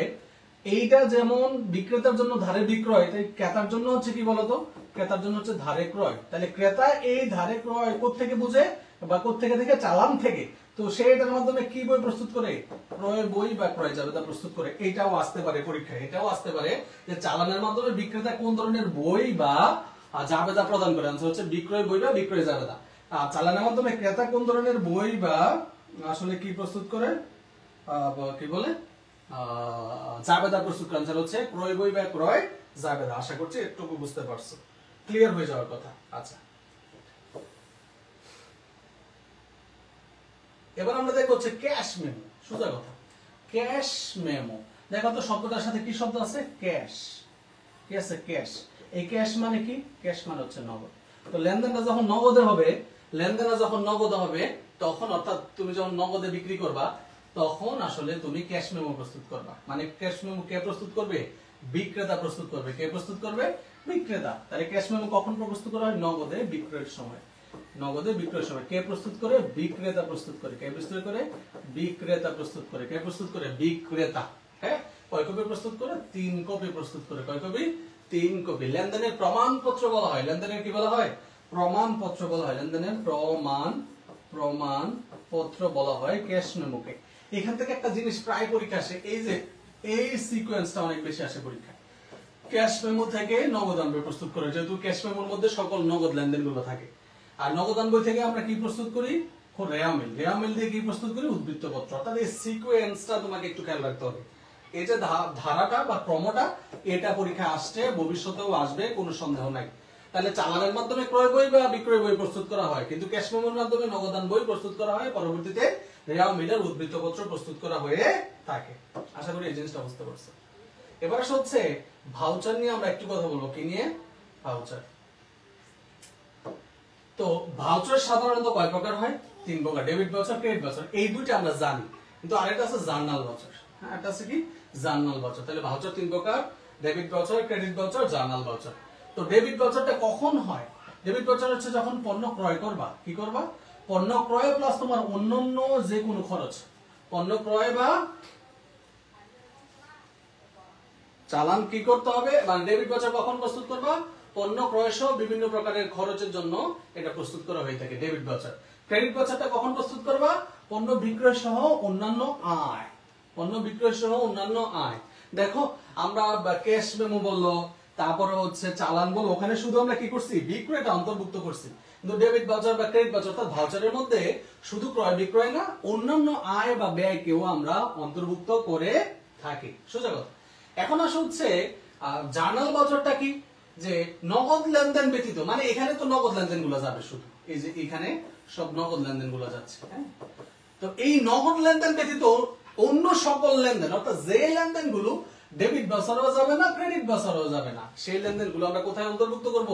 এইটা যেমন বিক্রেতার জন্য ধারে বিক্রয়, তাই ক্রেতার জন্য হচ্ছে কি বলতো? ক্রেতার জন্য হচ্ছে ধারে ক্রয়। তাহলে ক্রেতা এই ধারে ক্রয় কোত্থেকে বুঝে বা কোত্থেকে থেকে? চালান থেকে। তো সে এটার মাধ্যমে কি বই প্রস্তুত করে? ক্রয় বই বা ক্রয় জাবেদা প্রস্তুত করে। এটাও আসতে পারে পরীক্ষায়, এটাও আসতে পারে যে চালানের মাধ্যমে বিক্রেতা কোন ধরনের বই বা জাবেদা প্রদান করে। আনসার হচ্ছে বিক্রয় বই বা বিক্রয় জাবেদা। চালানের মাধ্যমে ক্রেতা কোন ধরনের বই বা আসলে কি প্রস্তুত করে? কি বলে? জাবেদা প্রস্তুত করে। আনসার হচ্ছে ক্রয় বই বা ক্রয় জাবেদা। আশা করছি একটুকু বুঝতে পারছো, ক্লিয়ার হয়ে যাওয়ার কথা। আচ্ছা, এবার আমরা দেখব হচ্ছে ক্যাশ মেমো। সোজা কথা, ক্যাশ মেমো। দেখো তো শব্দটার সাথে কি শব্দ আছে? ক্যাশ। কি আছে? ক্যাশ। এই ক্যাশ মানে কি? ক্যাশ মানে হচ্ছে নগদ। তো লেনদেনটা যখন নগদে হবে, তখন অর্থাৎ তুমি যখন নগদে বিক্রি করবা, তখন আসলে তুমি ক্যাশ মেমো প্রস্তুত করবা। মানে ক্যাশ মেমো কে প্রস্তুত করবে? বিক্রেতা প্রস্তুত করবে। কে প্রস্তুত করবে? বিক্রেতা। তাহলে ক্যাশ মেমো কখন প্রস্তুত করা হয়? নগদে বিক্রয়ের সময়। নগদে বিক্রয়ের সময় কে প্রস্তুত করে? বিক্রেতা প্রস্তুত করে। কে প্রস্তুত করে? বিক্রেতা প্রস্তুত করে। কে প্রস্তুত করে? বিক্রেতা। হ্যাঁ, কয় কপি প্রস্তুত করে? 3 কপি প্রস্তুত করে। কয় কপি? 3 কপি। লেনদেনের প্রমাণপত্র বলা হয়। লেনদেনের কি বলা হয়? প্রমাণপত্র বলা হয়। লেনদেনের প্রমাণপত্র বলা হয় ক্যাশ মেমোকে। এখান থেকে একটা জিনিস প্রায় পরীক্ষা আসে, এই যে এই সিকোয়েন্সটা অনেক বেশি আসে পরীক্ষায়। ক্যাশ মেমো থেকে নগদান বই প্রস্তুত করে, যেহেতু ক্যাশ মেমোর মধ্যে সকল নগদ লেনদেনগুলো থাকে। আর নগদান বই থেকে আমরা কি প্রস্তুত করি? রেয়ামিল। রেয়ামিল দিয়ে কি প্রস্তুত করি? উদ্বৃত্তপত্র। অর্থাৎ এই সিকোয়েন্সটা তোমাকে একটু খেয়াল রাখতে হবে। এই যে ধারাটা বা ক্রমটা, এটা পরীক্ষা আসছে, ভবিষ্যতেও আসবে, কোনো সন্দেহ নাই। তাহলে চালানের মাধ্যমে ক্রয় বই বা বিক্রয় বই প্রস্তুত করা হয়, কিন্তু ক্যাশ মেমোর মাধ্যমে নগদান বই প্রস্তুত করা হয়, পরবর্তীতে রেয়ামিলের উদ্বৃত্তপত্র প্রস্তুত করা হয়ে থাকে। আশা করি এই জিনিসটা বুঝতে পারছো। এবার হচ্ছে ভাউচার নিয়ে আমরা একটু কথা বলবো। কি নিয়ে? ভাউচার। তো ভাউচার সাধারণত কয় প্রকার হয়? 3 প্রকার। ডেবিট ভাউচার, ক্রেডিট ভাউচার, এই দুইটা আমরা জানি, কিন্তু আরেকটা আছে জার্নাল ভাউচার। হ্যাঁ, এটা আছে কি? Journal voucher. তাহলে ভাউচার 3 প্রকার: debit voucher, credit voucher, journal voucher. তো ডেবিট ভাউচারটা কখন হয়? ডেবিট ভাউচার হচ্ছে যখন পণ্য ক্রয় করবা। কি করবা? পণ্য ক্রয় প্লাস তোমার অন্যান্য যে কোনো খরচ, পণ্য ক্রয় বা চালান কি করতে হবে? মানে ডেবিট ভাউচার কখন প্রস্তুত করবা? পণ্য ক্রয় সহ বিভিন্ন প্রকারের খরচের জন্য এটা প্রস্তুত করা হয়ে থাকে, ডেবিট ভাউচার। ক্রেডিট ভাউচারটা কখন প্রস্তুত করবা? পণ্য বিক্রয় সহ অন্যান্য আয়। পণ্য বিক্রয় সহ অন্যান্য আয়। দেখো, আমরা ক্যাশ মেমো বললো, তারপরে হচ্ছে চালান বললো, ওখানে শুধু আমরা কি করছি? বিক্রয়টা অন্তর্ভুক্ত করছি। কিন্তু ডেবিট ভাউচার বা ক্রেডিট ভাউচার, অর্থাৎ ভাউচারের মধ্যে শুধু ক্রয় বিক্রয় না, অন্যান্য আয় বা ব্যয়কেও আমরা অন্তর্ভুক্ত করে থাকি। সোজা কথা। এখন আসা হচ্ছে জার্নাল ভাউচারটা কি? যে নগদ লেনদেন ব্যতীত, মানে এখানে তো নগদ লেনদেন গুলো যাবে শুধু, এই যে এখানে সব নগদ লেনদেন গুলো যাচ্ছে। হ্যাঁ, তো এই নগদ লেনদেন ব্যতীত অন্য সকল লেনদেন, অর্থাৎ যে লেনদেন গুলো ডেবিট ভাউচারও যাবে না, ক্রেডিট ভাউচারও যাবে না, সেই লেনদেন গুলো আমরা কোথায় অন্তর্ভুক্ত করব?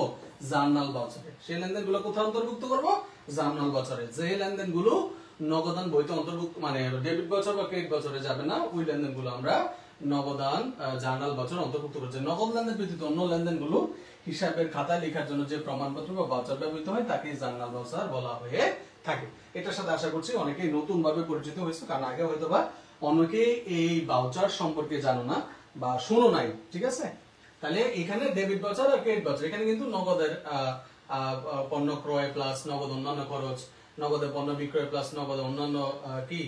জার্নাল ভাউচারে। সেই লেনদেন গুলো কোথায় অন্তর্ভুক্ত করব? জার্নাল ভাউচারে। যে লেনদেন গুলো নগদান বইতে অন্তর্ভুক্ত, মানে ডেবিট ভাউচার বা ক্রেডিট ভাউচারে যাবে না, ওই লেনদেন গুলো আমরা নগদান জার্নাল ভাউচার অন্তর্ভুক্ত করছে। নগদ লেনদেন ব্যতীত অন্য লেনদেন গুলো হিসাবের খাতায় লেখার জন্য যে প্রমাণপত্র বা ভাউচার ব্যবহৃত হয়, তাকে জার্নাল ভাউচার বলা হয়ে থাকে। এটার সাথে আশা করছি অনেকেই নতুন ভাবে পরিচিত হয়েছে, কারণ আগে হয়তো বা অনেকেই এই ভাউচার সম্পর্কে জানো না বা শোনো নাই। ঠিক আছে, তাহলে এখানে ডেবিট ভাউচার আর ক্রেডিট ভাউচার, এখানে কিন্তু নগদের পণ্য ক্রয় প্লাস নগদ অন্যান্য খরচ, নগদে পণ্য বিক্রয় প্লাস নগদ অন্যান্য কি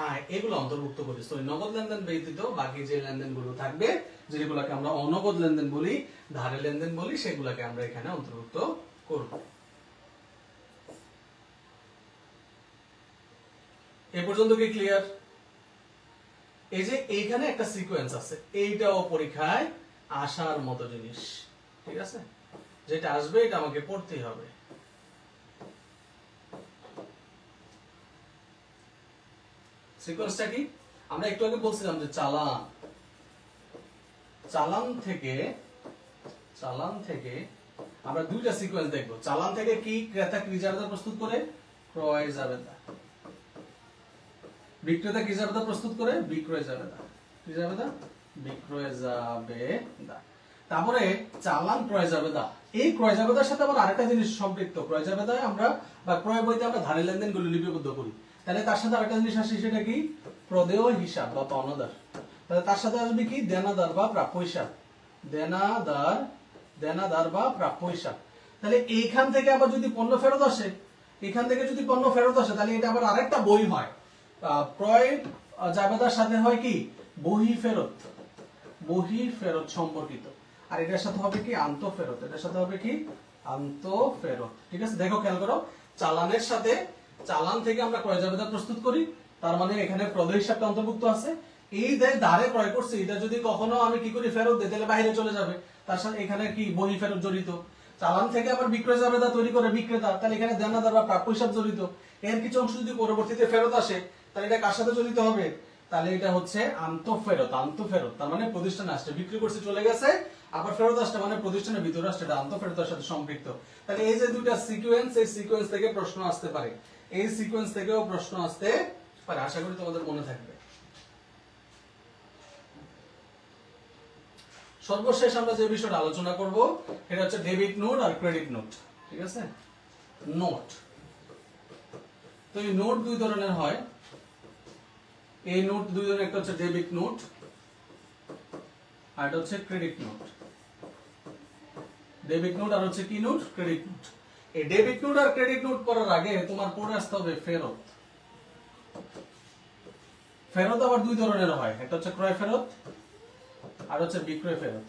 আয়, এগুলো অন্তর্ভুক্ত করি। তো নগদ লেনদেন ব্যতীত বাকি যে লেনদেন গুলো থাকবে, যেগুলোকে আমরা অনগদ লেনদেন বলি, ধারে লেনদেন বলি, সেগুলোকে আমরা এখানে অন্তর্ভুক্ত করব। এ পর্যন্ত কি ক্লিয়ার? এই যে এইখানে একটা সিকোয়েন্স আছে, এইটাও পরীক্ষায় আসার মতো জিনিস, ঠিক আছে? যেটা আসবে এটা আমাকে পড়তেই হবে। সিকোয়েন্সটা কি? আমরা একটু আগে বলছিলাম যে চালান থেকে আমরা দুইটা সিকোয়েন্স দেখবো। চালান থেকে কি ক্রেতা কি জাবেদা প্রস্তুত করে? ক্রয় জাবেদা। বিক্রেতা কি জাবেদা প্রস্তুত করে? বিক্রয় জাবেদা। কি জাবেদা? বিক্রয় জাবেদা। তারপরে চালান ক্রয় জাবেদা। এই ক্রয় জাবেদার সাথে আবার আরেকটা জিনিস সম্পৃক্ত। ক্রয় জাবেদায় আমরা বা ক্রয় বইতে আমরা ধারে লেনদেনগুলো লিপিবদ্ধ করি, তাহলে তার সাথে আরেকটা জিনিস আসে, সেটা কি? প্রদেয় হিসাব বা পাওনাদার। তাহলে তার সাথে আসবে কি? দেনাদার বা প্রাপ্য হিসাব। দেনাদার বা প্রাপ্য হিসাব। তাহলে এইখান থেকে আবার যদি পণ্য ফেরত আসে, তাহলে এটা আবার আরেকটা বই হয়। ক্রয় জাবেদার সাথে হয় কি? বহি ফেরত সম্পর্কিত। আর এটার সাথে হবে কি? আন্তঃফেরত। ঠিক আছে, দেখো খেয়াল করো, চালান থেকে আমরা ক্রয় জাবেদা প্রস্তুত করি, তার মানে এখানে প্রদেয় হিসাবটা অন্তর্ভুক্ত আছে। এই ধারে ক্রয় করছি, এটা যদি কখনো আমি কি করি? ফেরত দিই, তাহলে বাইরে চলে যাবে। তার সাথে এখানে কি? বহি ফেরত জড়িত। চালান থেকে আবার বিক্রয় জাবেদা তৈরি করে বিক্রেতা, তাহলে এখানে দেনাদার বা প্রাপ্য হিসাব জড়িত। এর কিছু অংশ যদি পরবর্তীতে ফেরত আসে, তাহলে এটা কার সাথে জড়িত হবে? তাহলে এটা হচ্ছে আন্তঃফেরত। তার মানে প্রতিষ্ঠানে আসছে, বিক্রি করছে চলে গেছে, আবার ফেরত আসছে, মানে প্রতিষ্ঠানের ভিতরে আসছে, এটা আন্তঃফেরতের সাথে সম্পৃক্ত। তাহলে এই যে দুইটা সিকোয়েন্স, এই সিকোয়েন্স থেকে প্রশ্ন আসতে পারে, আশা করি তোমাদের মনে থাকবে। সর্বশেষ আমরা যে বিষয়টা আলোচনা করব, এটা হচ্ছে ডেবিট নোট আর ক্রেডিট নোট। ঠিক আছে, নোট। তো এই নোট দুই ধরনের হয়। এই নোট দুই ধরনের, একটা হচ্ছে ডেবিট নোট আর এটা হচ্ছে ক্রেডিট নোট। ডেবিট নোট আর হচ্ছে কি নোট? Credit note. এই ডেবিট নোট আর ক্রেডিট নোট করার আগে তোমার পড়ে আসতে হবে ফেরত। ফেরত আবার দুই ধরনের হয়, একটা হচ্ছে ক্রয় ফেরত আর হচ্ছে বিক্রয় ফেরত।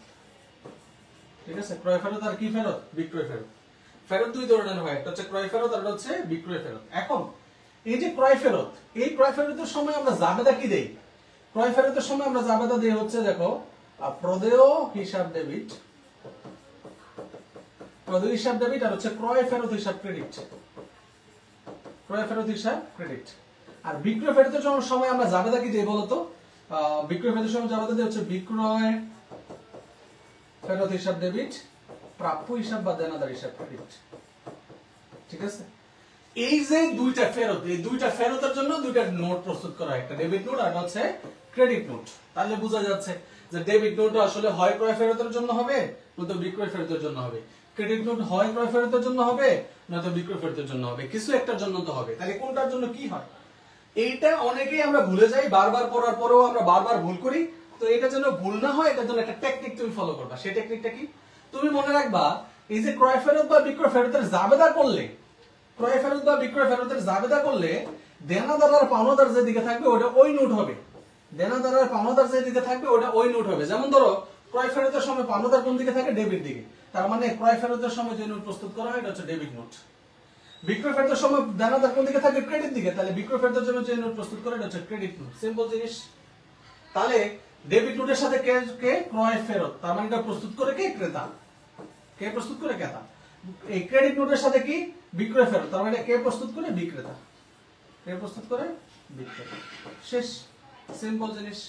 ঠিক আছে, ক্রয় ফেরত আর কি ফেরত? বিক্রয় ফেরত। ফেরত দুই ধরনের হয়, একটা হচ্ছে ক্রয় ফেরত আর হচ্ছে বিক্রয় ফেরত। এখন এই যে ক্রয় ফেরত, এই ক্রয় ফেরতের সময় আমরা জাবেদা কি দেই? ক্রয় ফেরতের সময় আমরা জাবেদা দেই হচ্ছে, দেখো, প্রদেয় হিসাব ডেবিট, আর হচ্ছে ক্রয় ফেরত হিসাব ক্রেডিট। আর বিক্রয় ফেরতের সময় আমরা জাবেদা কি দেই বলতো? বিক্রয় ফেরতের সময় জাবেদা দেই হচ্ছে বিক্রয় ফেরত হিসাব ডেবিট, প্রাপ্য হিসাব বা দেনাদার হিসাব ক্রেডিট। ঠিক আছে, এই যে দুইটা ফেরত, এই দুইটা ফেরতের জন্য দুইটা নোট প্রস্তুত করা হয়, একটা ডেবিট নোট আর হচ্ছে ক্রেডিট নোট। তাহলে বোঝা যাচ্ছে যে ডেবিট নোট আসলে হয় ক্রয় ফেরতের জন্য হবে, নয়তো বিক্রয় ফেরতের জন্য হবে। ক্রেডিট নোট হয় ক্রয় ফেরতের জন্য হবে, নয়তো বিক্রয় ফেরতের জন্য হবে। কিছু একটার জন্য তো হবে। তাহলে কোনটার জন্য কি হয়? এইটা অনেকেই আমরা ভুলে যাই, বারবার পড়ার পরেও আমরা বারবার ভুল করি। তো এটা যেন ভুল না হয়, এটার জন্য একটা টেকনিক তুমি ফলো করবা। সেই টেকনিকটা কি? তুমি মনে রাখবা, এই যে ক্রয় ফেরত বা বিক্রয় ফেরতের জাবেদা করলে, দেনাদার আর পাওনাদার যেদিকে থাকবে ওটা ওই নোট হবে। যেমন ধরো, ক্রয় ফেরতের সময় পাওনাদার কোন দিকে থাকে? ডেবিট দিকে। তার মানে ক্রয় ফেরতের সময় যে নোট প্রস্তুত করা হয় এটা হচ্ছে ডেবিট নোট। বিক্রয় ফেরতের সময় দেনাদার কোন দিকে থাকে? ক্রেডিট দিকে। তাহলে বিক্রয় ফেরতের জন্য যে নোট প্রস্তুত করা এটা হচ্ছে ক্রেডিট নোট। সিম্পল জিনিস। তাহলে ডেবিট নোটের সাথে কে? ক্রয় ফেরত। তার মানে এটা প্রস্তুত করে কে? ক্রেতা। কে প্রস্তুত করে? ক্রেতা। এই ক্রেডিট নোটের সাথে কি? বিক্রয় ফেরত। তার মানে কে প্রস্তুত করে? বিক্রেতা। শেষ। সিম্পল জিনিস,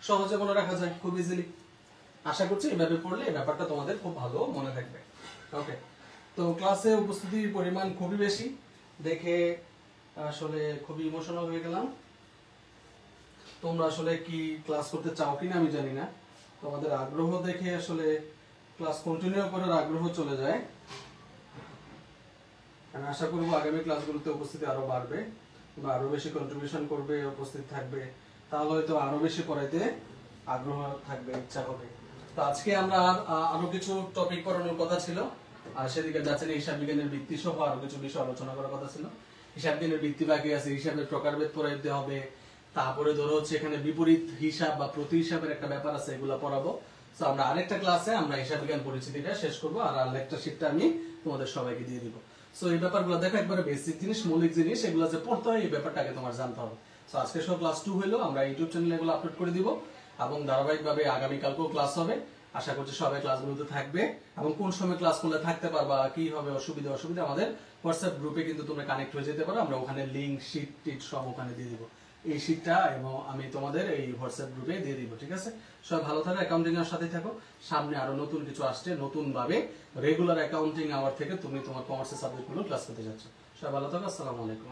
সহজে মনে রাখা যায়, খুব ইজিলি। আশা করছি এভাবে পড়লে এই ব্যাপারটা তোমাদের খুব ভালো মনে থাকবে। ওকে, তো ক্লাসে উপস্থিতির পরিমাণ খুবই বেশি, দেখে আসলে খুবই ইমোশনাল হয়ে গেলাম। তোমরা আসলে কি ক্লাস করতে চাও কিনা আমি জানি না, তোমাদের আগ্রহ দেখে আসলে ক্লাস কন্টিনিউ করার আগ্রহ চলে যায়। আমি আশা করবো আগামী ক্লাসগুলোতে উপস্থিতি আরো বাড়বে বা আরো বেশি কন্ট্রিবিউশন করবে, উপস্থিত থাকবে, তাহলে হয়তো আরো বেশি পড়াইতে আগ্রহ থাকবে, ইচ্ছা হবে। তো আজকে আমরা আরো কিছু টপিক পড়ানোর কথা ছিল, আর সেদিকে যাচ্ছে না, হিসাব বিজ্ঞানের ভিত্তি সহ আরো কিছু বিষয় আলোচনা করার কথা ছিল। হিসাব বিজ্ঞানের ভিত্তি বাকি আছে, হিসাবের প্রকারভেদ পড়াইতে হবে, তারপরে ধরো হচ্ছে এখানে বিপরীত হিসাব বা প্রতি হিসাবের একটা ব্যাপার আছে, এগুলো পড়াবো। তো আমরা আরেকটা ক্লাসে আমরা হিসাব বিজ্ঞান পরিচিতিটা শেষ করবো, আর আরেকটা শিটটা আমি তোমাদের সবাইকে দিয়ে দিব। সো এই ব্যাপারগুলো দেখো, একবারে বেসিক জিনিস, মৌলিক জিনিস, এগুলো যে পড়তে হয় এই ব্যাপারটা আগে তোমার জানতে হবে। তো আজকে সব ক্লাস 2 হলো, আমরা ইউটিউব চ্যানেলে এগুলো আপলোড করে দিব এবং ধারাবাহিকভাবে আগামীকালকেও ক্লাস হবে। আশা করছি সবাই ক্লাসগুলোতে থাকবে এবং কোন সময় ক্লাস করলে থাকতে পারবা, কি হবে অসুবিধা আমাদের হোয়াটসঅ্যাপ গ্রুপে কিন্তু তোমরা কানেক্ট হয়ে যেতে পারো। আমরা ওখানে লিংক শীট টিট সব ওখানে দিয়ে দিব, এই শীটটা এবং আমি তোমাদের এই হোয়াটসঅ্যাপ গ্রুপে দিয়ে দিব। ঠিক আছে, সবাই ভালো থাকো, অ্যাকাউন্টিং এর সাথে থাকো। সামনে আরো নতুন কিছু আসছে, নতুন ভাবে রেগুলার অ্যাকাউন্টিং আওয়ার থেকে তুমি তোমার কমার্সের সাবজেক্টগুলো ক্লাস করতে যাচ্ছ। সবাই ভালো থাকো, আসসালামু আলাইকুম।